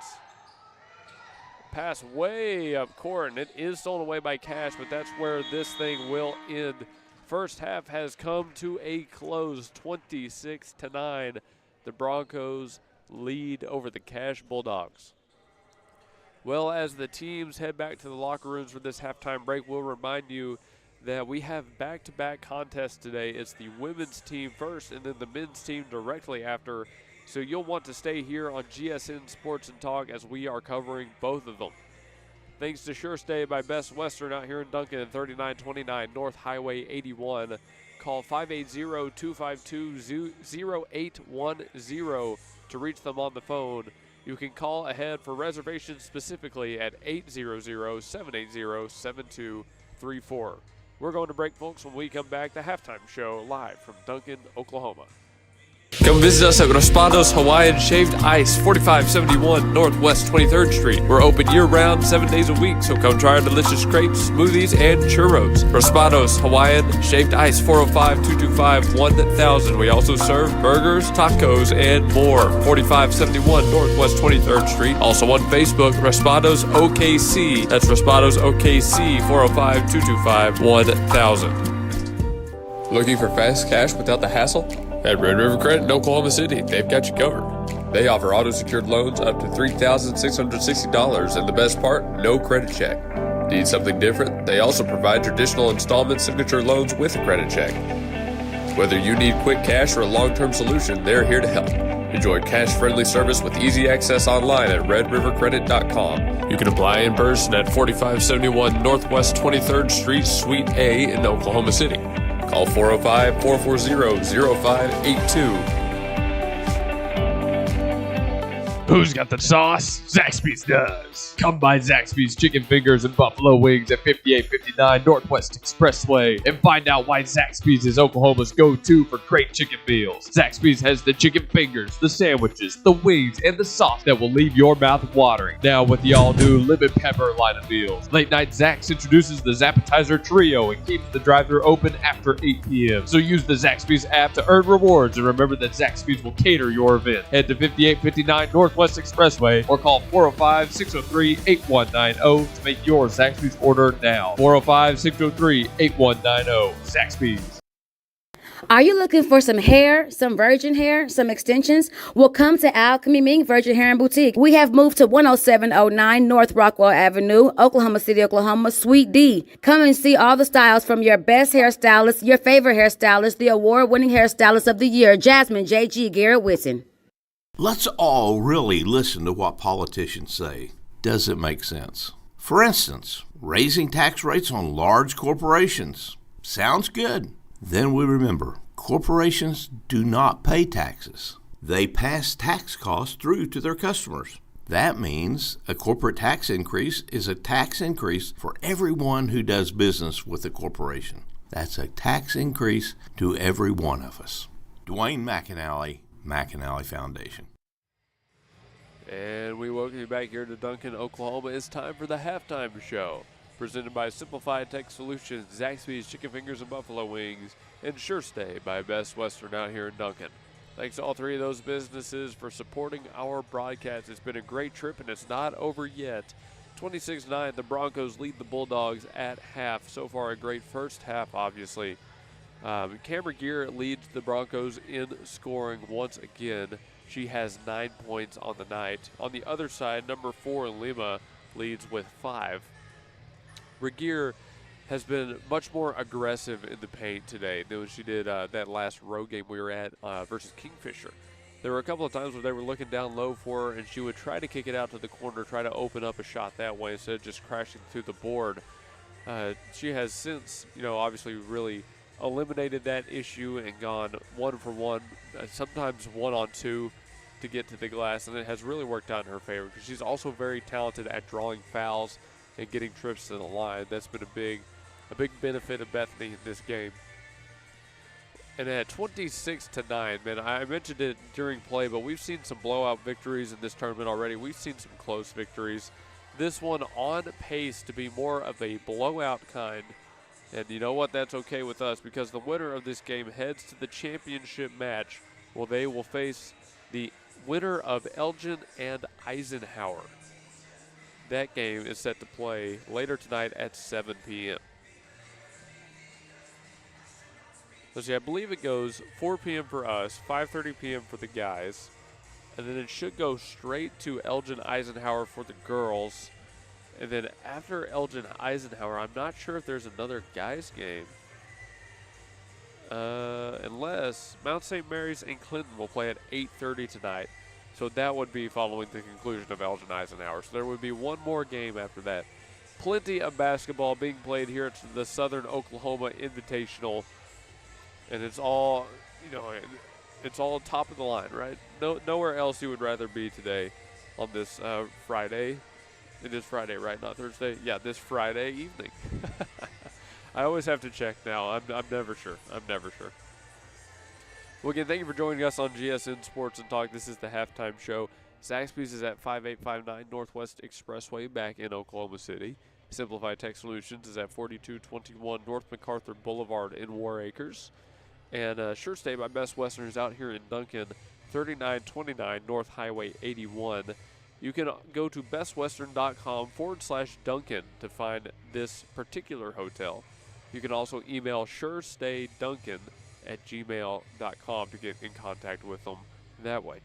Pass way up court, and it is stolen away by Cash, but that's where this thing will end. First half has come to a close, 26-9. The Broncos lead over the Cash Bulldogs. Well, as the teams head back to the locker rooms for this halftime break, we'll remind you that we have back-to-back contests today. It's the women's team first and then the men's team directly after. So you'll want to stay here on GSN Sports and Talk as we are covering both of them. Thanks to Sure Stay by Best Western out here in Duncan at 3929 North Highway 81. Call 580-252-0810 to reach them on the phone. You can call ahead for reservations specifically at 800-780-7234. We're going to break, folks. When we come back, the halftime show live from Duncan, Oklahoma. Come visit us at Raspado's Hawaiian Shaved Ice, 4571 Northwest 23rd Street. We're open year-round, 7 days a week, so come try our delicious crepes, smoothies, and churros. Raspado's Hawaiian Shaved Ice, 405-225-1000. We also serve burgers, tacos, and more. 4571 Northwest 23rd Street. Also on Facebook, Raspado's OKC. That's Raspado's OKC, 405-225-1000. Looking for fast cash without the hassle? At Red River Credit in Oklahoma City, they've got you covered. They offer auto-secured loans up to $3,660, and the best part, no credit check. Need something different? They also provide traditional installment signature loans with a credit check. Whether you need quick cash or a long-term solution, they're here to help. Enjoy cash-friendly service with easy access online at redrivercredit.com. You can apply in person at 4571 Northwest 23rd Street, Suite A in Oklahoma City. Call 405-440-0582. Who's got the sauce? Zaxby's does. Come by Zaxby's Chicken Fingers and Buffalo Wings at 5859 Northwest Expressway and find out why Zaxby's is Oklahoma's go-to for great chicken meals. Zaxby's has the chicken fingers, the sandwiches, the wings, and the sauce that will leave your mouth watering. Now with the all-new lemon pepper line of meals. Late Night Zax introduces the Zappetizer Trio and keeps the drive-thru open after 8 p.m. So use the Zaxby's app to earn rewards, and remember that Zaxby's will cater your event. Head to 5859 Northwest Expressway or call 405-603-8190 to make your Zaxby's order now. 405-603-8190. Zaxby's. Are you looking for some hair, some virgin hair, some extensions? Well, come to Alchemy Ming Virgin Hair and Boutique. We have moved to 10709 North Rockwell Avenue, Oklahoma City, Oklahoma, Suite D. Come and see all the styles from your best hairstylist, your favorite hairstylist, the award-winning hairstylist of the year, Jasmine J.G. Garrett Whitson. Let's all really listen to what politicians say. Does it make sense? For instance, raising tax rates on large corporations. Sounds good. Then we remember, corporations do not pay taxes. They pass tax costs through to their customers. That means a corporate tax increase is a tax increase for everyone who does business with a corporation. That's a tax increase to every one of us. Dwayne McAnally, McAnally Foundation. And we welcome you back here to Duncan, Oklahoma. It's time for the halftime show. Presented by Simplified Tech Solutions, Zaxby's Chicken Fingers and Buffalo Wings, and Sure Stay by Best Western out here in Duncan. Thanks to all three of those businesses for supporting our broadcast. It's been a great trip, and it's not over yet. 26-9, the Broncos lead the Bulldogs at half. So far, a great first half, obviously. Cameron Gear leads the Broncos in scoring once again. She has 9 points on the night. On the other side, number 4, Lima, leads with 5. Regier has been much more aggressive in the paint today than she did that last road game we were at versus Kingfisher. There were a couple of times where they were looking down low for her, and she would try to kick it out to the corner, try to open up a shot that way instead of just crashing through the board. She has since, obviously really eliminated that issue and gone 1 for 1, sometimes 1 on 2 to get to the glass, and it has really worked out in her favor because she's also very talented at drawing fouls and getting trips to the line. That's been a big benefit of Bethany in this game. And at 26-9, man, I mentioned it during play, but we've seen some blowout victories in this tournament already. We've seen some close victories. This one on pace to be more of a blowout kind. And you know what? That's okay with us because the winner of this game heads to the championship match. Well, they will face the winner of Elgin and Eisenhower. That game is set to play later tonight at 7 p.m. Let's see, I believe it goes 4 p.m. for us, 5:30 p.m. for the guys, and then it should go straight to Elgin Eisenhower for the girls. And then after Elgin Eisenhower, I'm not sure if there's another guys game. Unless Mount St. Mary's and Clinton will play at 8:30 tonight. So that would be following the conclusion of Elgin Eisenhower. So there would be one more game after that. Plenty of basketball being played here at the Southern Oklahoma Invitational. And it's all, it's all top of the line, right? Nowhere else you would rather be today on this Friday. It is Friday, right? Not Thursday? Yeah, this Friday evening. I always have to check now. I'm never sure. Well, again, thank you for joining us on GSN Sports and Talk. This is the halftime show. Zaxby's is at 5859 Northwest Expressway back in Oklahoma City. Simplified Tech Solutions is at 4221 North MacArthur Boulevard in War Acres. And Sure Stay by Best Western is out here in Duncan, 3929 North Highway 81. You can go to bestwestern.com/Duncan to find this particular hotel. You can also email surestayduncan@gmail.com to get in contact with them that way.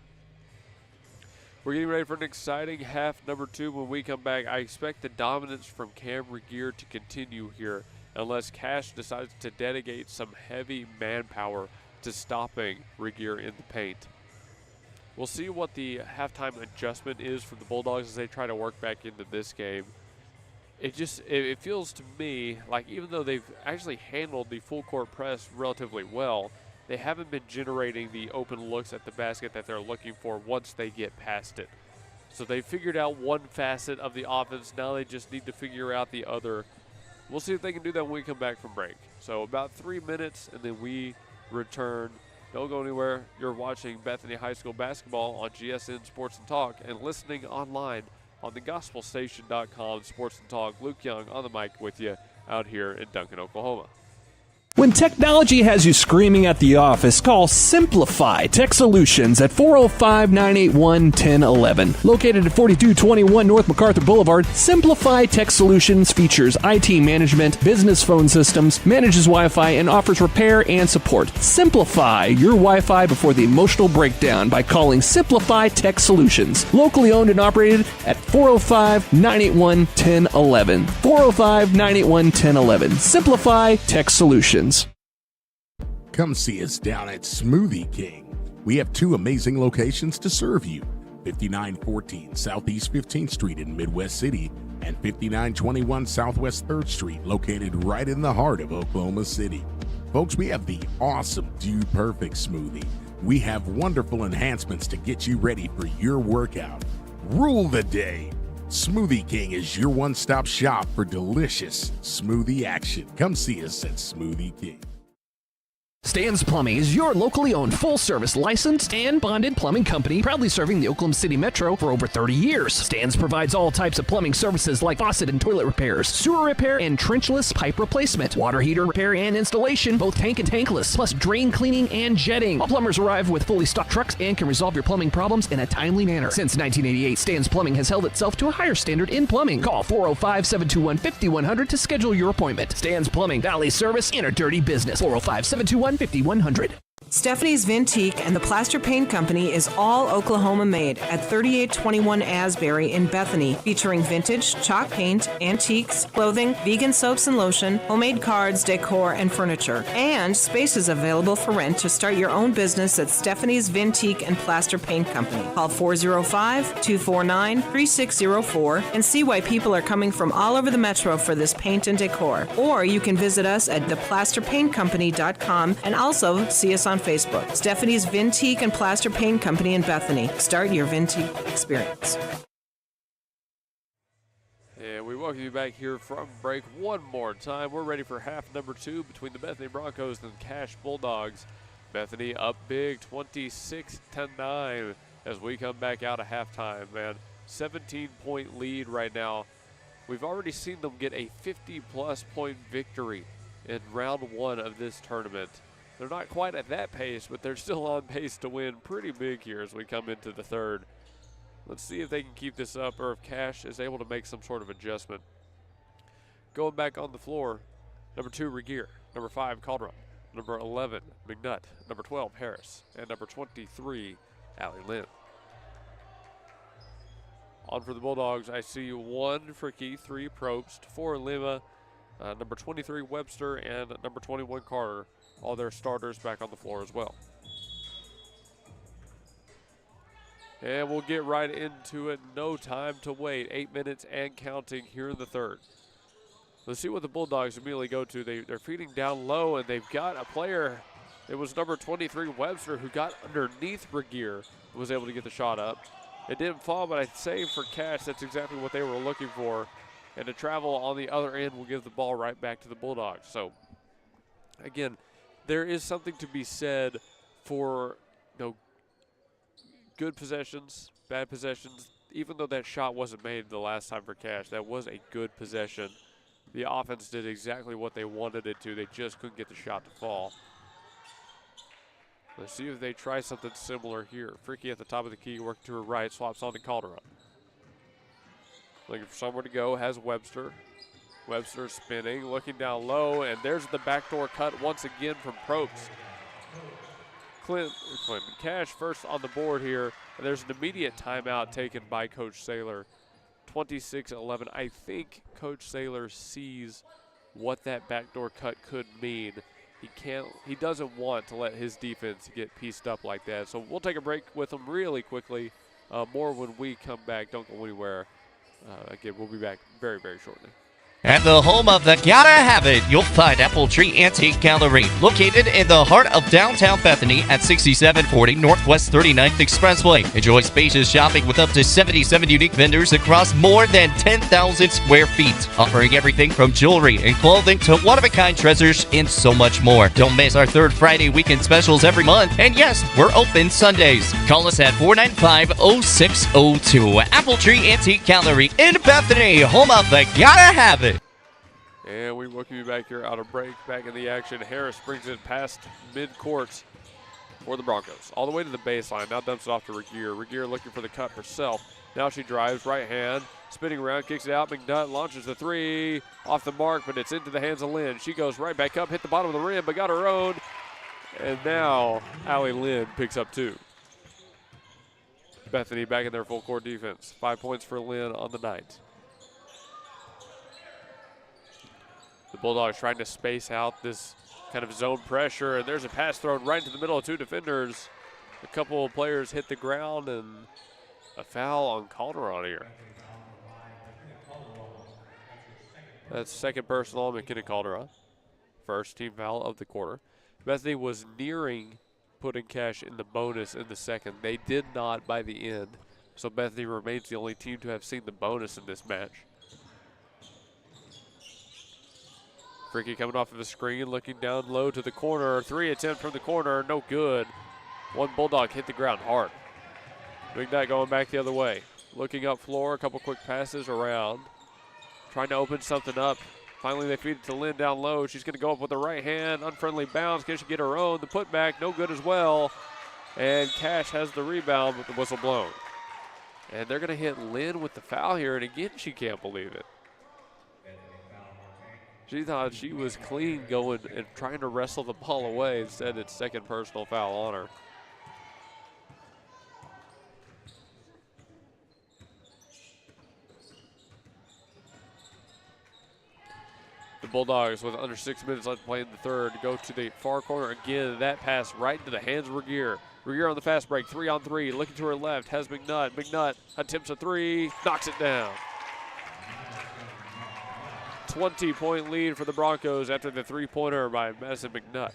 We're getting ready for an exciting half number 2 when we come back. I expect the dominance from Cam Regier to continue here unless Cash decides to dedicate some heavy manpower to stopping Regier in the paint. We'll see what the halftime adjustment is for the Bulldogs as they try to work back into this game. It feels to me like even though they've actually handled the full court press relatively well, they haven't been generating the open looks at the basket that they're looking for once they get past it. So they figured out one facet of the offense. Now they just need to figure out the other. We'll see if they can do that when we come back from break. So about 3 minutes, and then we return. Don't go anywhere. You're watching Bethany High School basketball on GSN Sports and Talk and listening online on thegospelstation.com. Sports and Talk. Luke Young on the mic with you out here in Duncan, Oklahoma. When technology has you screaming at the office, call Simplify Tech Solutions at 405-981-1011. Located at 4221 North MacArthur Boulevard, Simplify Tech Solutions features IT management, business phone systems, manages Wi-Fi, and offers repair and support. Simplify your Wi-Fi before the emotional breakdown by calling Simplify Tech Solutions. Locally owned and operated at 405-981-1011. 405-981-1011. Simplify Tech Solutions. Come see us down at Smoothie King. We have 2 amazing locations to serve you. 5914 Southeast 15th Street in Midwest City and 5921 Southwest 3rd Street, located right in the heart of Oklahoma City. Folks, we have the awesome Dude Perfect smoothie. We have wonderful enhancements to get you ready for your workout. rule the day. Smoothie King is your one-stop shop for delicious smoothie action. Come see us at Smoothie King. Stan's Plumbing is your locally owned full-service licensed and bonded plumbing company, proudly serving the Oklahoma City Metro for over 30 years. Stan's provides all types of plumbing services like faucet and toilet repairs, sewer repair and trenchless pipe replacement, water heater repair and installation, both tank and tankless, plus drain cleaning and jetting. All plumbers arrive with fully stocked trucks and can resolve your plumbing problems in a timely manner. Since 1988, Stan's Plumbing has held itself to a higher standard in plumbing. Call 405-721-5100 to schedule your appointment. Stan's Plumbing, Valley Service in a dirty business. 405-721-5100. Stephanie's Vintique and the Plaster Paint Company is all Oklahoma made at 3821 Asbury in Bethany, featuring vintage, chalk paint, antiques, clothing, vegan soaps and lotion, homemade cards, decor, and furniture. And space is available for rent to start your own business at Stephanie's Vintique and Plaster Paint Company. Call 405-249-3604 and see why people are coming from all over the metro for this paint and decor. Or you can visit us at theplasterpaintcompany.com and also see us on Facebook. Stephanie's Vintique and Plaster Paint Company in Bethany. Start your Vintique experience. And we welcome you back here from break one more time. We're ready for half number 2 between the Bethany Broncos and the Cache Bulldogs. Bethany up big, 26-9 as we come back out of halftime, man. 17-point lead right now. We've already seen them get a 50-plus point victory in round 1 of this tournament. They're not quite at that pace, but they're still on pace to win pretty big here as we come into the third. Let's see if they can keep this up or if Cache is able to make some sort of adjustment. Going back on the floor, number 2, Regier, number 5, Calderon, number 11, McNutt, number 12, Harris, and number 23, Allie Lynn. On for the Bulldogs, I see 1 for Keith, 3 Probst, 4 Lima, number 23, Webster, and number 21, Carter. All their starters back on the floor as well. And we'll get right into it. No time to wait. 8 minutes and counting here in the third. Let's see what the Bulldogs immediately go to. They're feeding down low, and they've got a player. It was number 23, Webster, who got underneath Regier and was able to get the shot up. It didn't fall, but I'd say for Cache, that's exactly what they were looking for. And to travel on the other end will give the ball right back to the Bulldogs. So, again, there is something to be said for, good possessions, bad possessions. Even though that shot wasn't made the last time for Cache, that was a good possession. The offense did exactly what they wanted it to. They just couldn't get the shot to fall. Let's see if they try something similar here. Freaky at the top of the key, working to her right, swaps on to Calderon. Looking for somewhere to go, has Webster. Webster spinning, looking down low, and there's the backdoor cut once again from Probst. Cache first on the board here, and there's an immediate timeout taken by Coach Saylor. 26-11. I think Coach Saylor sees what that backdoor cut could mean. He doesn't want to let his defense get pieced up like that. So we'll take a break with them really quickly. More when we come back. Don't go anywhere. Again, we'll be back very, very shortly. At the home of the Gotta Have It, you'll find Apple Tree Antique Gallery, located in the heart of downtown Bethany at 6740 Northwest 39th Expressway. Enjoy spacious shopping with up to 77 unique vendors across more than 10,000 square feet, offering everything from jewelry and clothing to one-of-a-kind treasures and so much more. Don't miss our third Friday weekend specials every month, and yes, we're open Sundays. Call us at 495-0602. Apple Tree Antique Gallery in Bethany, home of the Gotta Have It. And we welcome you back here out of break, back in the action. Harris brings it past mid-court for the Broncos. All the way to the baseline, now dumps it off to Regier. Regier looking for the cut herself. Now she drives, right hand, spinning around, kicks it out. McNutt launches the three, off the mark, but it's into the hands of Lynn. She goes right back up, hit the bottom of the rim, but got her own. And now Allie Lynn picks up 2. Bethany back in their full court defense. 5 points for Lynn on the night. The Bulldogs trying to space out this kind of zone pressure, and there's a pass thrown right into the middle of 2 defenders. A couple of players hit the ground, and a foul on Calderon here. That's second personal on McKenna Calderon. First team foul of the quarter. Bethany was nearing putting Cache in the bonus in the second. They did not by the end. So Bethany remains the only team to have seen the bonus in this match. Freaky coming off of the screen, looking down low to the corner. 3 attempt from the corner, no good. One Bulldog hit the ground hard. McNutt going back the other way. Looking up floor, a couple quick passes around. Trying to open something up. Finally, they feed it to Lynn down low. She's going to go up with the right hand. Unfriendly bounce. Can she get her own? The putback, no good as well. And Cash has the rebound with the whistle blown. And they're going to hit Lynn with the foul here. And again, she can't believe it. She thought she was clean going and trying to wrestle the ball away. Instead, it's second personal foul on her. The Bulldogs, with under 6 minutes left to play in the third, go to the far corner again. That pass right into the hands of Regier. Regier on the fast break, 3-on-3, looking to her left, has McNutt. McNutt attempts a three, knocks it down. 20-point lead for the Broncos after the three-pointer by Madison McNutt.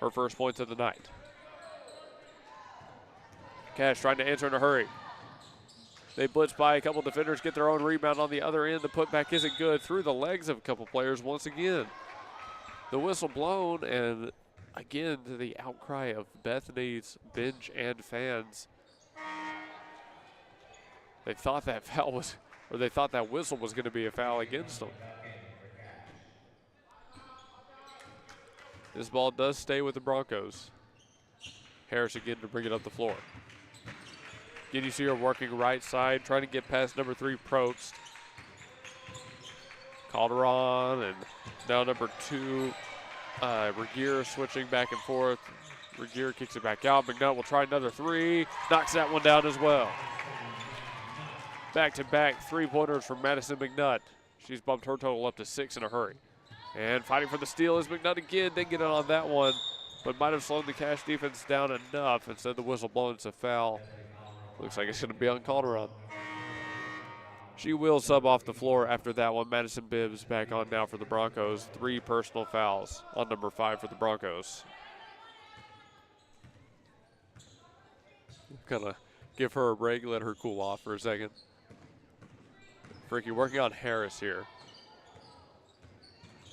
Her first points of the night. Cash trying to answer in a hurry. They blitz by a couple defenders, get their own rebound on the other end. The putback isn't good, through the legs of a couple players once again. The whistle blown, and again, to the outcry of Bethany's bench and fans. They thought that foul was, or they thought that whistle was going to be a foul against them. This ball does stay with the Broncos. Harris again to bring it up the floor. Again, you see her working right side, trying to get past number 3, Probst. Calderon, and now number 2, Regier switching back and forth. Regier kicks it back out. McNutt will try another 3, knocks that one down as well. Back-to-back three-pointers from Madison McNutt. She's bumped her total up to 6 in a hurry. And fighting for the steal is McNutt again. Didn't get it on that one, but might have slowed the Cash defense down enough. Instead, the whistle blown, it's a foul. Looks like it's going to be on Calderon. She will sub off the floor after that one. Madison Bibbs back on now for the Broncos. 3 personal fouls on number 5 for the Broncos. Kind of give her a break, let her cool off for a second. Freaky working on Harris here.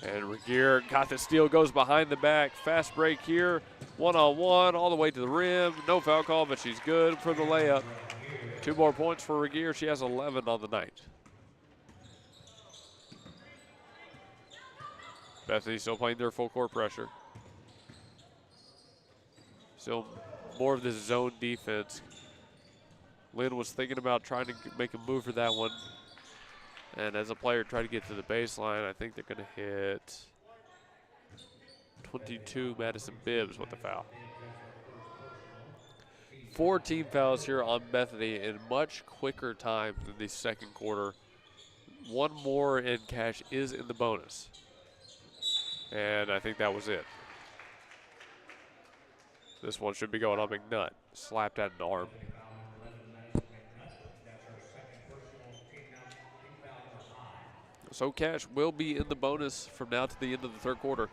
And Regier got the steal, goes behind the back. Fast break here. 1-on-1 all the way to the rim. No foul call, but she's good for the layup. 2 more points for Regier. She has 11 on the night. Bethany still playing their full court pressure. Still more of this zone defense. Lynn was thinking about trying to make a move for that one. And as a player try to get to the baseline, I think they're going to hit 22 Madison Bibbs with the foul. 4 team fouls here on Bethany in much quicker time than the second quarter. 1 more and Cash is in the bonus. And I think that was it. This one should be going on McNutt. Slapped at an arm. So Cash will be in the bonus from now to the end of the third quarter.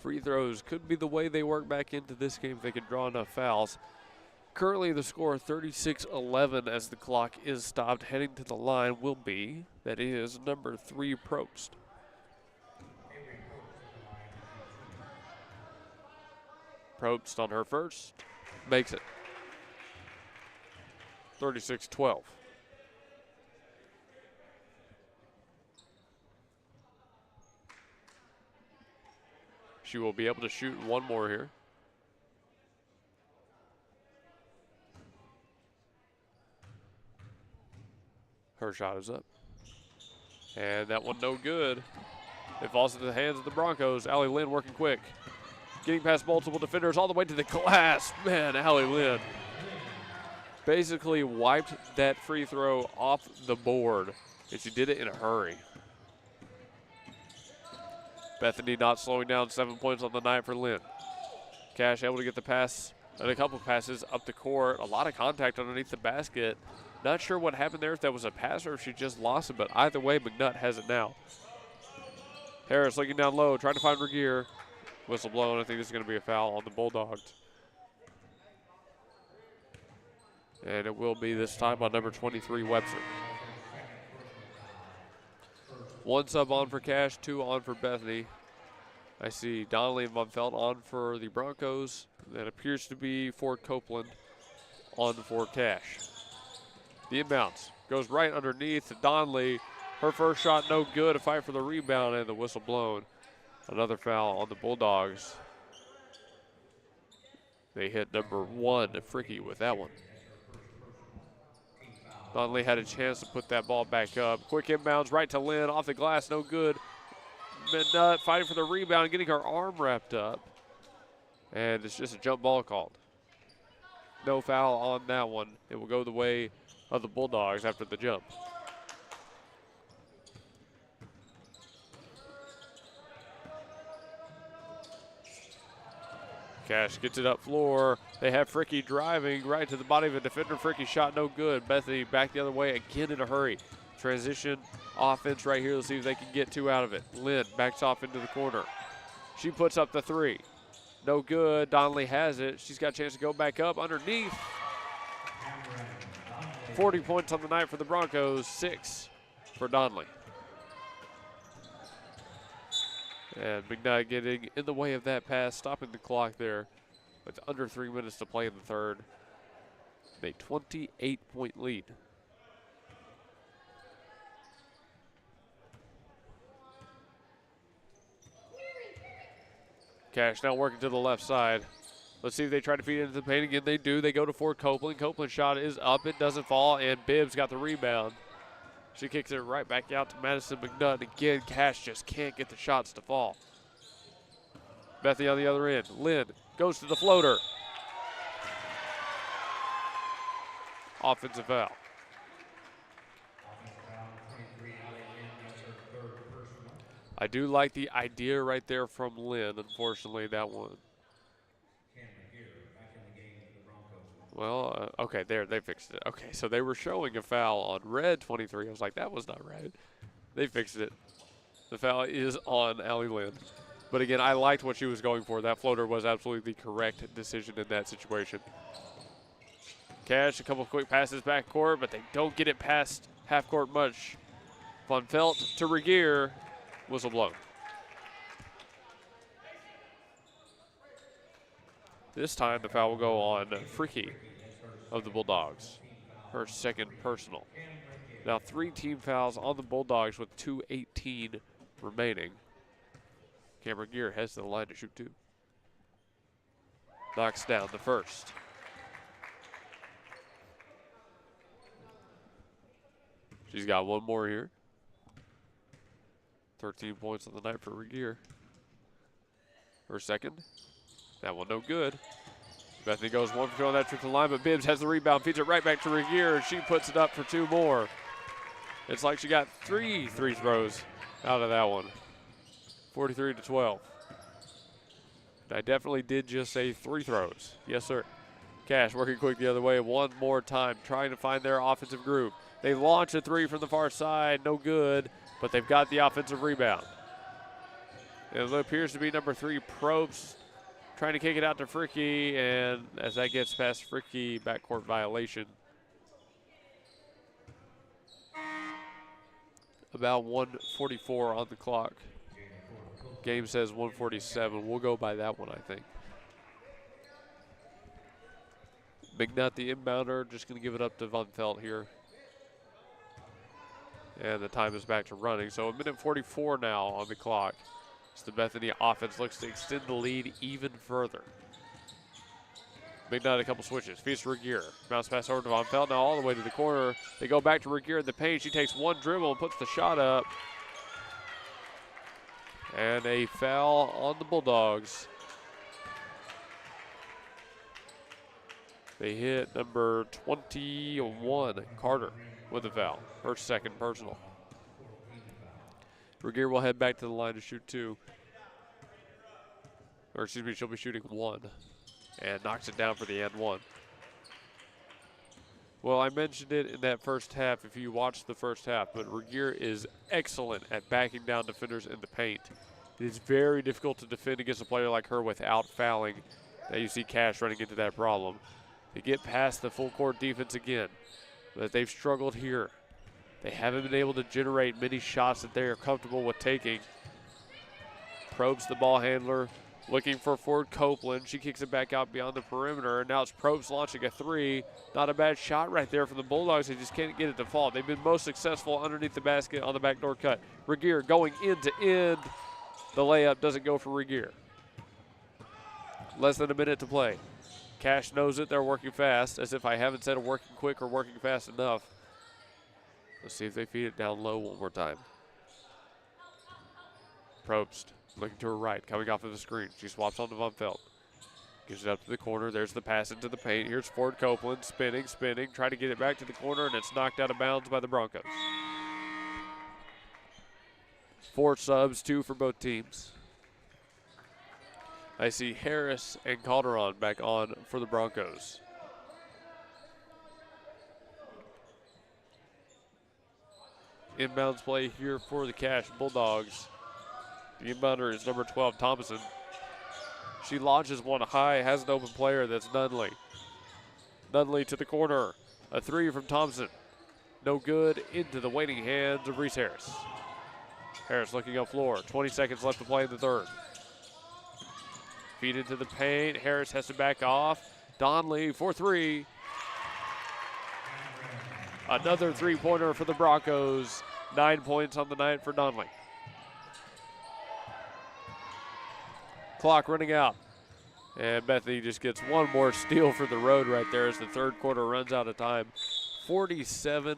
Free throws could be the way they work back into this game if they can draw enough fouls. Currently the score 36-11 as the clock is stopped. Heading to the line will be, that is, number 3, Probst. Probst on her first, makes it. 36-12. She will be able to shoot 1 more here. Her shot is up. And that one no good. It falls into the hands of the Broncos. Allie Lynn working quick. Getting past multiple defenders all the way to the glass. Man, Allie Lynn basically wiped that free throw off the board. And she did it in a hurry. Bethany not slowing down, 7 points on the night for Lynn. Cash able to get the pass and a couple passes up the court. A lot of contact underneath the basket. Not sure what happened there, if that was a pass or if she just lost it, but either way, McNutt has it now. Harris looking down low, trying to find Regier. Whistle blown. I think this is going to be a foul on the Bulldogs. And it will be this time on number 23, Webster. 1 sub on for Cash, 2 on for Bethany. I see Donnelly and Von Felt on for the Broncos. That appears to be for Copeland on for Cash. The inbounds goes right underneath to Donnelly. Her first shot no good. A fight for the rebound and the whistle blown. Another foul on the Bulldogs. They hit number 1, Fricky, with that one. Donnelly had a chance to put that ball back up. Quick inbounds right to Lynn. Off the glass, no good. McNutt fighting for the rebound, getting her arm wrapped up. And it's just a jump ball called. No foul on that one. It will go the way of the Bulldogs after the jump. Cash gets it up floor. They have Fricky driving right to the body of a defender. Fricky shot no good. Bethany back the other way again in a hurry. Transition offense right here. Let's see if they can get 2 out of it. Lynn backs off into the corner. She puts up the 3. No good. Donnelly has it. She's got a chance to go back up underneath. 40 points on the night for the Broncos, 6 for Donnelly. And McNutt getting in the way of that pass, stopping the clock there with under 3 minutes to play in the third. A 28-point lead. Cash now working to the left side. Let's see if they try to feed it into the paint again. They do. They go to Ford Copeland. Copeland's shot is up. It doesn't fall, and Bibbs got the rebound. She kicks it right back out to Madison McNutt. Again, Cash just can't get the shots to fall. Bethany on the other end. Lynn goes to the floater. Offensive foul. I do like the idea right there from Lynn. Unfortunately, that one. Well, okay, there, they fixed it. Okay, so they were showing a foul on red 23. I was like, that was not red. They fixed it. The foul is on Allie Lynn. But again, I liked what she was going for. That floater was absolutely the correct decision in that situation. Cash, a couple quick passes back court, but they don't get it past half court much. Von Felt to Regier. Whistle blown. This time the foul will go on Fricky of the Bulldogs. Her second personal. Now 3 team fouls on the Bulldogs with 2:18 remaining. Cameron Gear heads to the line to shoot 2. Knocks down the first. She's got 1 more here. 13 points on the night for Regier. Her second. That one no good. Bethany goes 1 for 2 on that trip to the line, but Bibbs has the rebound, feeds it right back to Regier, and she puts it up for 2 more. It's like she got 3 free throws out of that one. 43-12. I definitely did just say 3 throws. Yes, sir. Cash working quick the other way 1 more time, trying to find their offensive group. They launch a 3 from the far side, no good, but they've got the offensive rebound. It appears to be number 3, Probst, trying to kick it out to Fricky, and as that gets past Fricky, backcourt violation. About 1:44 on the clock. Game says 1:47. We'll go by that one, I think. McNutt, the inbounder, just going to give it up to Von Felt here. And the time is back to running. So 1:44 now on the clock. So the Bethany offense looks to extend the lead even further. McNutt, a couple switches. Feeds to Regier. Bounce pass over to Von Felt. Now all the way to the corner. They go back to Regier in the paint. She takes 1 dribble and puts the shot up. And a foul on the Bulldogs. They hit number 21, Carter, with a foul. Her second personal. Regier will head back to the line to shoot 2. Or excuse me, she'll be shooting 1. And knocks it down for the and 1. Well, I mentioned it in that first half if you watched the first half, but Regier is excellent at backing down defenders in the paint. It is very difficult to defend against a player like her without fouling. Now you see Cash running into that problem. to get past the full court defense again. But they've struggled here. They haven't been able to generate many shots that they are comfortable with taking. Probst, the ball handler, looking for Ford Copeland. She kicks it back out beyond the perimeter, and now it's Probst launching a three. Not a bad shot right there from the Bulldogs. They just can't get it to fall. They've been most successful underneath the basket on the backdoor cut. Regier going end to end. The layup doesn't go for Regier. Less than a minute to play. Cash knows it. They're working fast, as if I haven't said working quick or working fast enough. Let's see if they feed it down low one more time. Probst looking to her right, coming off of the screen. She swaps on to Von Felt. Gives it up to the corner. There's the pass into the paint. Here's Ford Copeland spinning, trying to get it back to the corner, and it's knocked out of bounds by the Broncos. 4 subs, 2 for both teams. I see Harris and Calderon back on for the Broncos. Inbounds play here for the Cash Bulldogs. The inbounder is number 12, Thompson. She launches one high, has an open player. That's Nunley. Nunley to the corner. A three from Thompson. No good. Into the waiting hands of Reese Harris. Harris looking up floor. 20 seconds left to play in the third. Feed into the paint. Harris has to back off. Donley for three. Another three-pointer for the Broncos. 9 points on the night for Donley. Clock running out. And Bethany just gets one more steal for the road right there as the third quarter runs out of time. 49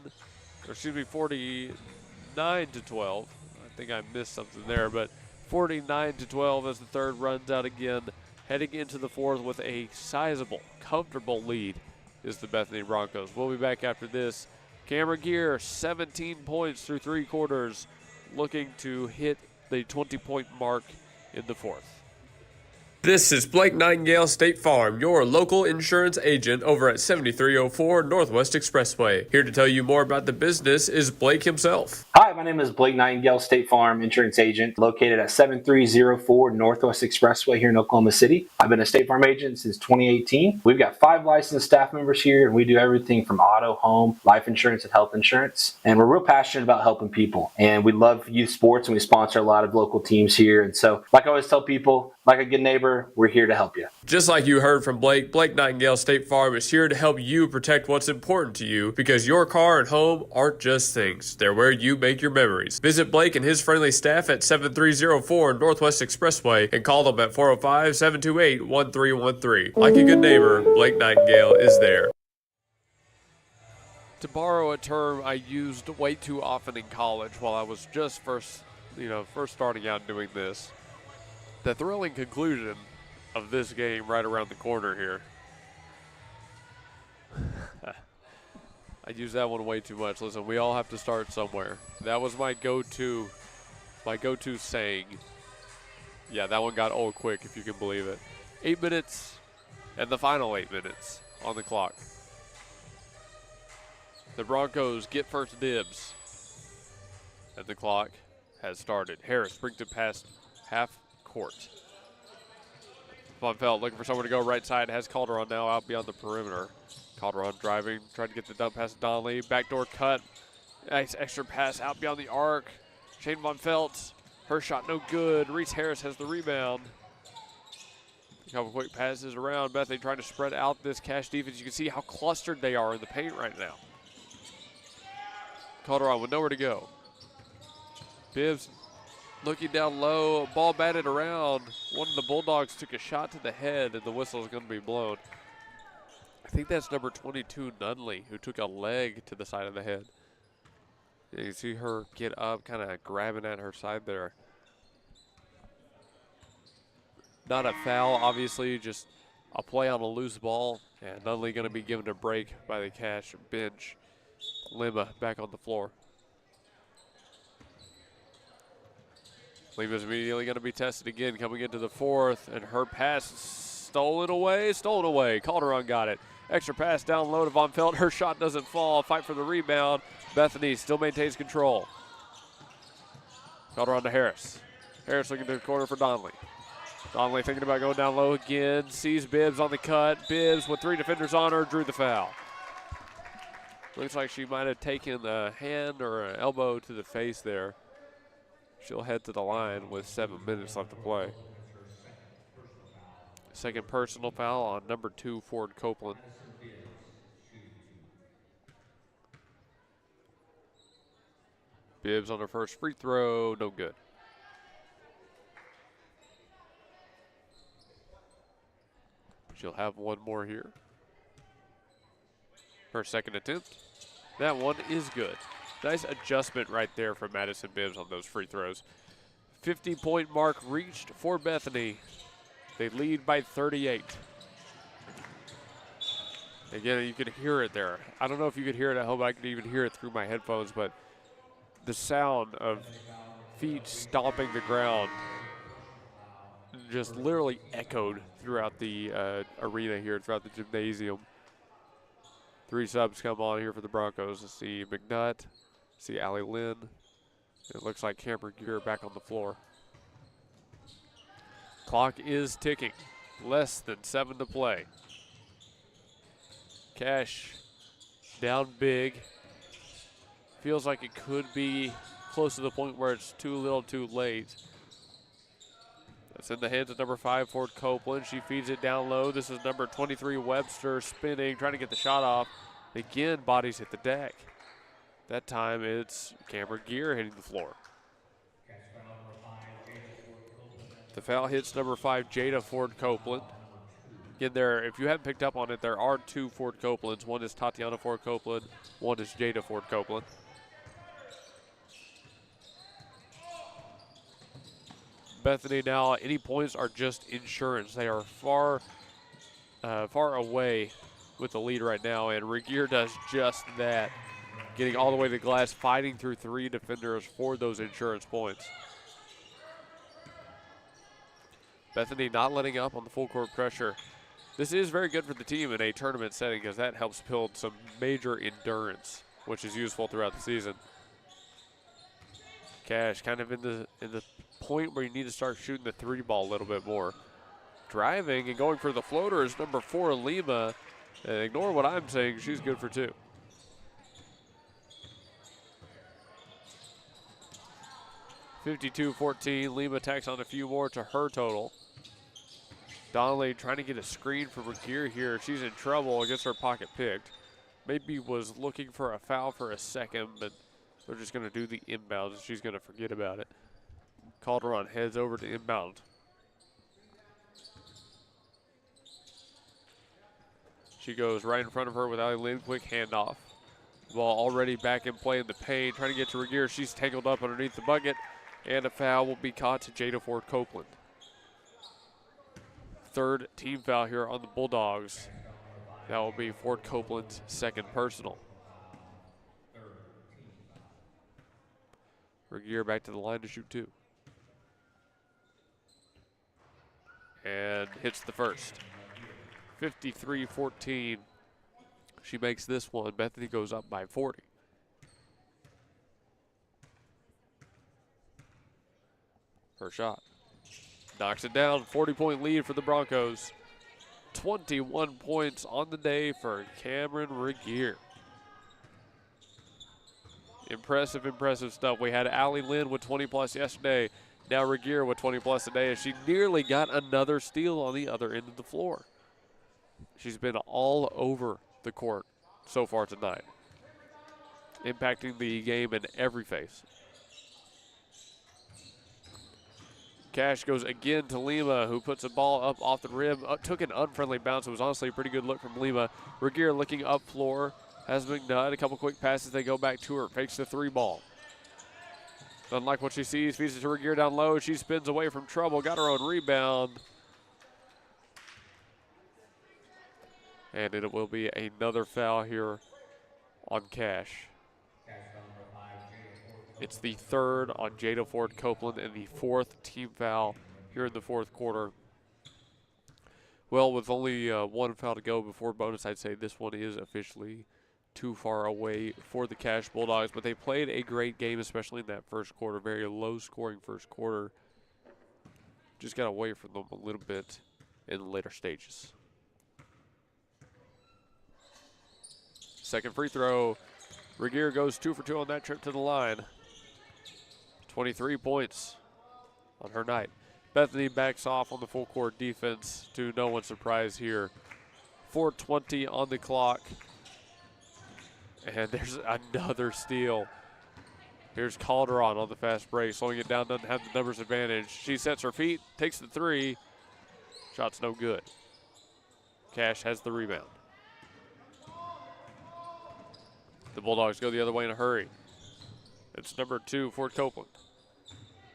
to 12. I think I missed something there, but 49 to 12 as the third runs out again. Heading into the fourth with a sizable, comfortable lead is the Bethany Broncos. We'll be back after this. Cameron Gear, 17 points through 3 quarters, looking to hit the 20-point mark in the fourth. This is Blake Nightingale State Farm, your local insurance agent over at 7304 Northwest Expressway. Here to tell you more about the business is Blake himself. Hi, my name is Blake Nightingale, State Farm insurance agent located at 7304 Northwest Expressway here in Oklahoma City. I've been a State Farm agent since 2018. We've got 5 licensed staff members here, and we do everything from auto, home, life insurance, and health insurance. And we're real passionate about helping people. And we love youth sports, and we sponsor a lot of local teams here. And so, like I always tell people, like a good neighbor, we're here to help you. Just like you heard from Blake, Blake Nightingale State Farm is here to help you protect what's important to you, because your car and home aren't just things. They're where you make your memories. Visit Blake and his friendly staff at 7304 Northwest Expressway and call them at 405-728-1313. Like a good neighbor, Blake Nightingale is there. To borrow a term I used way too often in college while I was just first starting out doing this, the thrilling conclusion of this game right around the corner here. I use that one way too much. Listen, we all have to start somewhere. That was my go-to saying. Yeah, that one got old quick, if you can believe it. 8 minutes and the final 8 minutes on the clock. The Broncos get first dibs. And the clock has started. Harris brings it past half court. Von Felt looking for somewhere to go right side. Has Calderon now out beyond the perimeter. Calderon driving, trying to get the dump pass to Donnelly. Backdoor cut. Nice extra pass out beyond the arc. Shane Von Felt. Her shot no good. Reese Harris has the rebound. A couple quick passes around. Bethany trying to spread out this Cash defense. You can see how clustered they are in the paint right now. Calderon with nowhere to go. Bibbs looking down low, ball batted around. One of the Bulldogs took a shot to the head, and the whistle is going to be blown. I think that's number 22, Nunley, who took a leg to the side of the head. You can see her get up, kind of grabbing at her side there. Not a foul, obviously, just a play on a loose ball, and Nunley going to be given a break by the Cash bench. Lima back on the floor. Lima's immediately going to be tested again coming into the fourth, and her pass stolen away. Calderon got it. Extra pass down low to Von Felt. Her shot doesn't fall. Fight for the rebound. Bethany still maintains control. Calderon to Harris. Harris looking to the corner for Donnelly. Donnelly thinking about going down low again. Sees Bibbs on the cut. Bibbs with 3 defenders on her, drew the foul. Looks like she might have taken a hand or an elbow to the face there. She'll head to the line with 7 minutes left to play. Second personal foul on number 2, Ford Copeland. Bibbs on her first free throw, no good. She'll have one more here. Her second attempt. That one is good. Nice adjustment right there from Madison Bibbs on those free throws. 50-point mark reached for Bethany. They lead by 38. Again, you can hear it there. I don't know if you could hear it at home. I could even hear it through my headphones, but the sound of feet stomping the ground just literally echoed throughout the arena here, throughout the gymnasium. 3 subs come on here for the Broncos. I see McNutt, see Allie Lynn. It looks like Camper Gear back on the floor. Clock is ticking. Less than 7 to play. Cash down big. Feels like it could be close to the point where it's too little too late. That's in the hands of number 5, Ford Copeland. She feeds it down low. This is number 23, Webster, spinning, trying to get the shot off. Again, bodies hit the deck. That time it's Camper Gear hitting the floor. The foul hits number 5, Jada Ford Copeland. Again, if you haven't picked up on it, there are 2 Ford Copelands. One is Tatiana Ford Copeland. One is Jada Ford Copeland. Bethany now, any points are just insurance. They are far away with the lead right now, and Regier does just that, getting all the way to the glass, fighting through 3 defenders for those insurance points. Bethany not letting up on the full court pressure. This is very good for the team in a tournament setting because that helps build some major endurance, which is useful throughout the season. Cash kind of in the point where you need to start shooting the 3 ball a little bit more. Driving and going for the floater is number 4, Lima. And ignore what I'm saying, she's good for 2. (52-14). Lima tacks on a few more to her total. Donnelly trying to get a screen for Regier here. She's in trouble, gets her pocket picked. Maybe was looking for a foul for a second, but they're just going to do the inbound, and she's going to forget about it. Calderon heads over to inbound. She goes right in front of her with Allie Lynn. Quick handoff. Ball already back in play in the paint. Trying to get to Regier. She's tangled up underneath the bucket. And a foul will be caught to Jada Ford Copeland. 3rd team foul here on the Bulldogs. That will be Ford Copeland's 2nd personal. Regier back to the line to shoot 2. And hits the first. 53-14. She makes this one. Bethany goes up by 40. Her shot. Knocks it down. 40-point lead for the Broncos. 21 points on the day for Cameron Regier. Impressive stuff. We had Allie Lynn with 20-plus yesterday. Now Regier with 20-plus today as she nearly got another steal on the other end of the floor. She's been all over the court so far tonight, impacting the game in every phase. Cash goes again to Lima, who puts a ball up off the rim. Took an unfriendly bounce. It was honestly a pretty good look from Lima. Regier looking up floor. Has McNutt. A couple quick passes. They go back to her. Fakes the 3 ball. Unlike what she sees, feeds it to Regier down low. She spins away from trouble. Got her own rebound. And it will be another foul here on Cash. It's the 3rd on Jada Ford Copeland and the 4th team foul here in the 4th quarter. Well, with only 1 foul to go before bonus, I'd say this one is officially too far away for the Cash Bulldogs. But they played a great game, especially in that first quarter. Very low-scoring first quarter. just got away from them a little bit in the later stages. Second free throw. Regier goes 2 for 2 on that trip to the line. 23 points on her night. Bethany backs off on the full court defense to no one's surprise here. 4:20 on the clock. And there's another steal. Here's Calderon on the fast break. Slowing it down, doesn't have the numbers advantage. She sets her feet, takes the three. Shot's no good. Cash has the rebound. The Bulldogs go the other way in a hurry. It's number 2, Fort Copeland.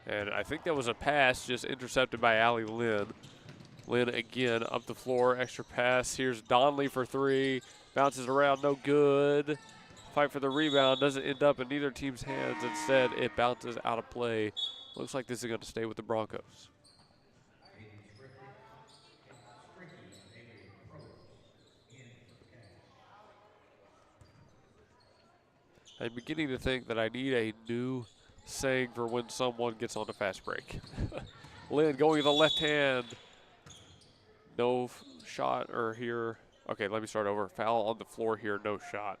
And I think that was a pass just intercepted by Allie Lynn. Lynn again up the floor, extra pass. Here's Donnelly for 3. Bounces around, no good. Fight for the rebound, doesn't end up in neither team's hands. Instead, it bounces out of play. Looks like this is going to stay with the Broncos. I'm beginning to think that I need a new saying for when someone gets on a fast break. Lynn going to the left hand. No shot or here. Okay, let me start over. Foul on the floor here, no shot.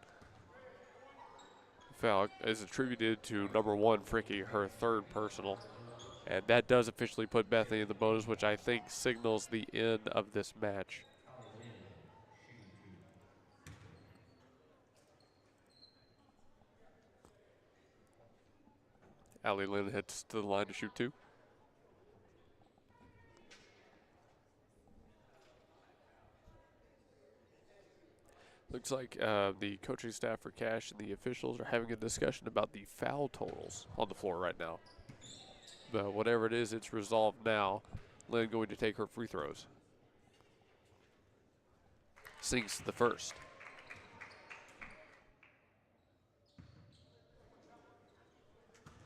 Foul is attributed to number 1, Fricky, her 3rd personal. And that does officially put Bethany in the bonus, which I think signals the end of this match. Allie Lynn heads to the line to shoot 2. Looks like the coaching staff for Cash and the officials are having a discussion about the foul totals on the floor right now. But whatever it is, it's resolved now. Lynn going to take her free throws. Sinks the first.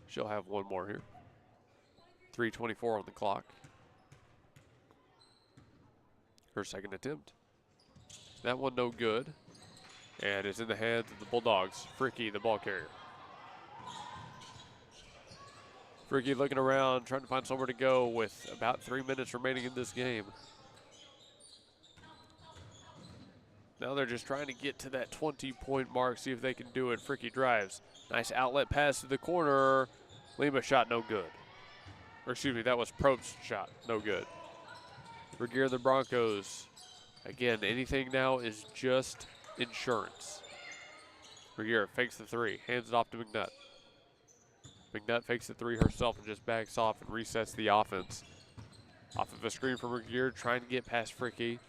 She'll have one more here. 3:24 on the clock. Her second attempt. That one no good. And it's in the hands of the Bulldogs. Fricky, the ball carrier. Fricky looking around, trying to find somewhere to go with about 3 minutes remaining in this game. Now they're just trying to get to that 20-point mark, see if they can do it. Fricky drives. Nice outlet pass to the corner. Lima shot no good. Or excuse me, that was Probst's shot, no good. Regier the Broncos. Again, anything now is just insurance. Regier fakes the 3, hands it off to McNutt. McNutt fakes the 3 herself and just backs off and resets the offense. Off of a screen from Regier, trying to get past Fricky.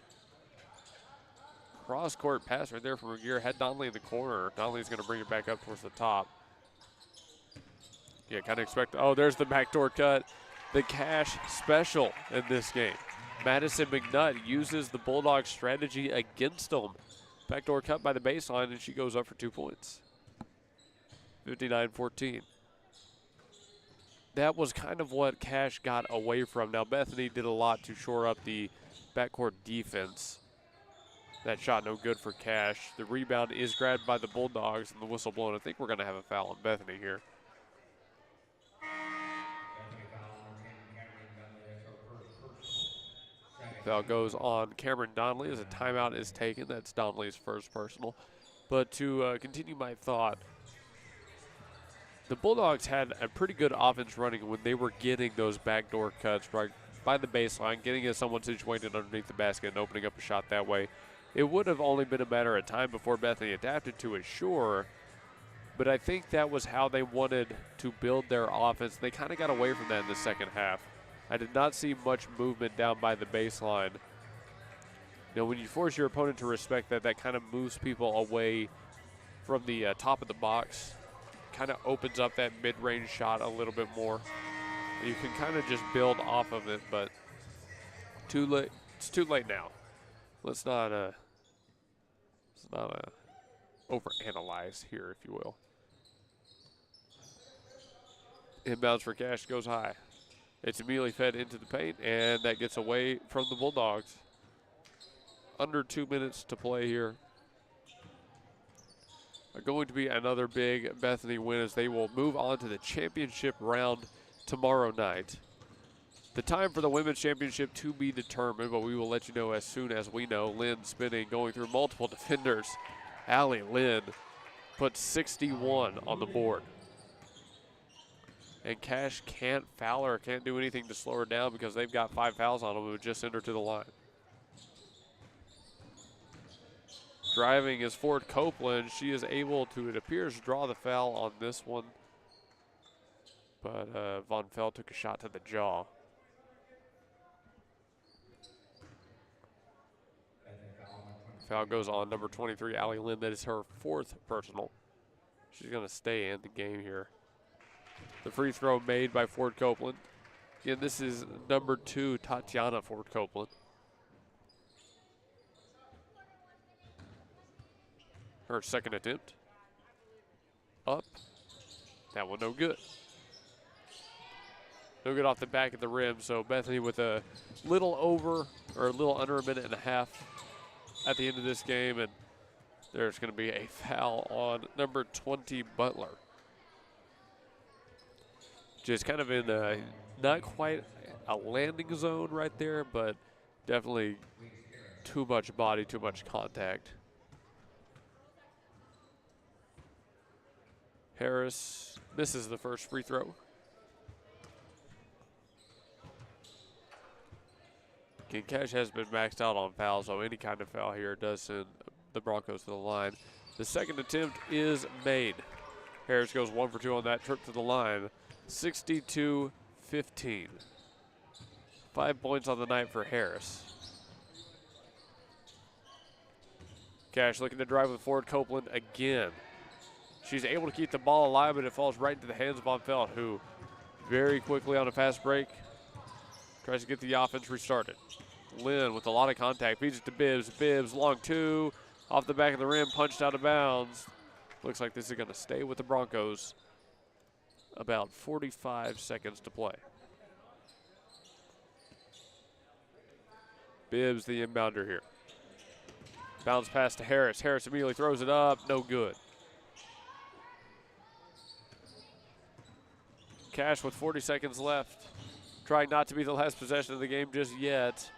Cross-court pass right there from Regier. Had Donnelly in the corner. Donnelly's going to bring it back up towards the top. Yeah, kind of expect. Oh, there's the backdoor cut. The Cash special in this game. Madison McNutt uses the Bulldogs strategy against them. Backdoor cut by the baseline, and she goes up for 2 points. 59-14. That was kind of what Cash got away from. Now, Bethany did a lot to shore up the backcourt defense. That shot no good for Cash. The rebound is grabbed by the Bulldogs, and the whistle blown. I think we're going to have a foul on Bethany here. Foul goes on Cameron Donnelly as a timeout is taken. That's Donnelly's first personal. But to continue my thought, the Bulldogs had a pretty good offense running when they were getting those backdoor cuts right by the baseline, getting someone situated underneath the basket and opening up a shot that way. It would have only been a matter of time before Bethany adapted to it, sure. But I think that was how they wanted to build their offense. They kind of got away from that in the second half. I did not see much movement down by the baseline. You know, when you force your opponent to respect that, that kind of moves people away from the top of the box. Kind of opens up that mid-range shot a little bit more. And you can kind of just build off of it, but too late. It's too late now. Let's not overanalyze here, if you will. Inbounds for Cash goes high. It's immediately fed into the paint, and that gets away from the Bulldogs. Under 2 minutes to play here. Going to be another big Bethany win as they will move on to the championship round tomorrow night. The time for the women's championship to be determined, but we will let you know as soon as we know. Lynn spinning, going through multiple defenders. Allie Lynn puts 61 on the board. And Cash can't foul her, can't do anything to slow her down because they've got 5 fouls on them who just sent her to the line. Driving is Ford Copeland. She is able to, it appears, draw the foul on this one. But Von Feld took a shot to the jaw. Foul goes on number 23, Allie Lynn. That is her 4th personal. She's going to stay in the game here. The free throw made by Ford Copeland. Again, this is number 2, Tatiana Ford Copeland. Her second attempt. Up. That one no good. No good off the back of the rim, so Bethany with a little over, or a little under a minute and a half at the end of this game, and there's going to be a foul on number 20, Butler. Just kind of in a, not quite a landing zone right there, but definitely too much body, too much contact. Harris misses the first free throw. Again, Cash has been maxed out on fouls, so any kind of foul here does send the Broncos to the line. The second attempt is made. Harris goes 1 for 2 on that trip to the line. 62-15. 5 points on the night for Harris. Cash looking to drive with Ford Copeland again. She's able to keep the ball alive, but it falls right into the hands of Von Feld, who very quickly on a fast break tries to get the offense restarted. Lynn with a lot of contact, feeds it to Bibbs. Bibbs, long 2, off the back of the rim, punched out of bounds. Looks like this is going to stay with the Broncos. About 45 seconds to play. Bibbs, the inbounder here. Bounce pass to Harris. Harris immediately throws it up, no good. Cash with 40 seconds left. Trying not to be the last possession of the game just yet.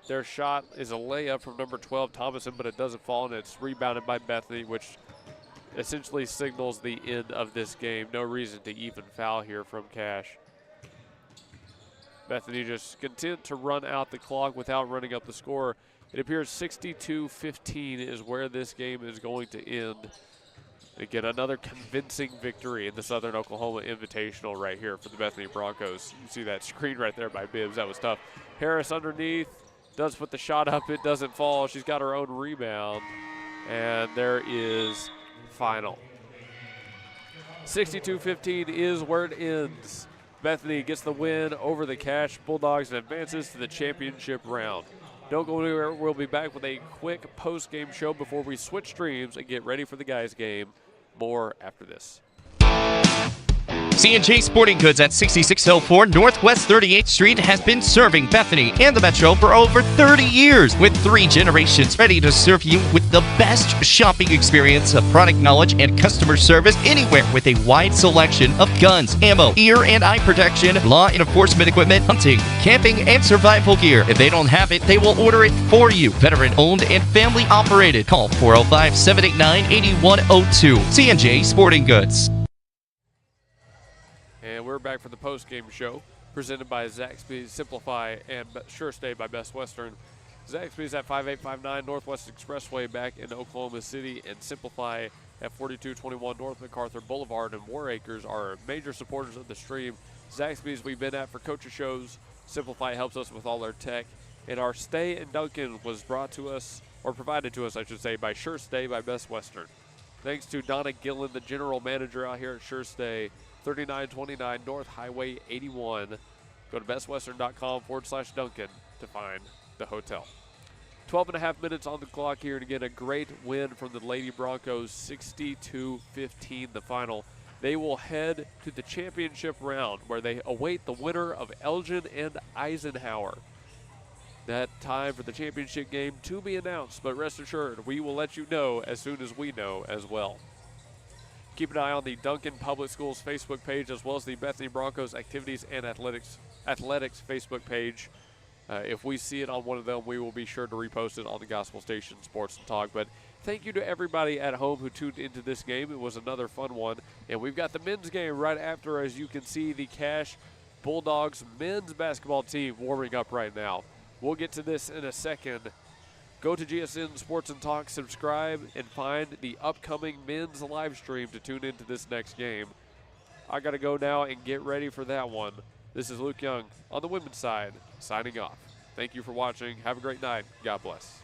Their shot is a layup from number 12, Thomason, but it doesn't fall, and it's rebounded by Bethany, which essentially signals the end of this game. No reason to even foul here from Cash. Bethany just content to run out the clock without running up the score. It appears 62-15 is where this game is going to end. Again, another convincing victory in the Southern Oklahoma Invitational right here for the Bethany Broncos. You see that screen right there by Bibbs. That was tough. Harris underneath does put the shot up. It doesn't fall. She's got her own rebound. And there is final. 62-15 is where it ends. Bethany gets the win over the Cash Bulldogs and advances to the championship round. Don't go anywhere. We'll be back with a quick post-game show before we switch streams and get ready for the guys' game. More after this. C&J Sporting Goods at 6604 Northwest 38th Street has been serving Bethany and the Metro for over 30 years, with 3 generations ready to serve you with the best shopping experience of product knowledge and customer service anywhere, with a wide selection of guns, ammo, ear and eye protection, law enforcement equipment, hunting, camping, and survival gear. If they don't have it, they will order it for you. Veteran owned and family operated. Call 405-789-8102. C&J Sporting Goods. And we're back for the post-game show, presented by Zaxby's, Simplify, and Sure Stay by Best Western. Zaxby's at 5859 Northwest Expressway back in Oklahoma City, and Simplify at 4221 North MacArthur Boulevard and War Acres are major supporters of the stream. Zaxby's we've been at for coaches shows. Simplify helps us with all our tech. And our stay in Duncan was brought to us, or provided to us, I should say, by Sure Stay by Best Western. Thanks to Donna Gillen, the general manager out here at Sure Stay. 3929 North Highway 81. Go to bestwestern.com/Duncan to find the hotel. 12.5 minutes on the clock here, and again, a great win from the Lady Broncos, 62-15 the final. They will head to the championship round, where they await the winner of Elgin and Eisenhower. That time for the championship game to be announced, but rest assured, we will let you know as soon as we know as well. Keep an eye on the Duncan Public Schools Facebook page, as well as the Bethany Broncos activities and athletics Athletics Facebook page. If we see it on one of them, we will be sure to repost it on the Gospel Station Sports and Talk. But thank you to everybody at home who tuned into this game. It was another fun one. And we've got the men's game right after. As you can see, the Cash Bulldogs men's basketball team warming up right now. We'll get to this in a second. Go to GSN Sports and Talk, subscribe, and find the upcoming men's live stream to tune into this next game. I got to go now and get ready for that one. This is Luke Young on the women's side, signing off. Thank you for watching. Have a great night. God bless.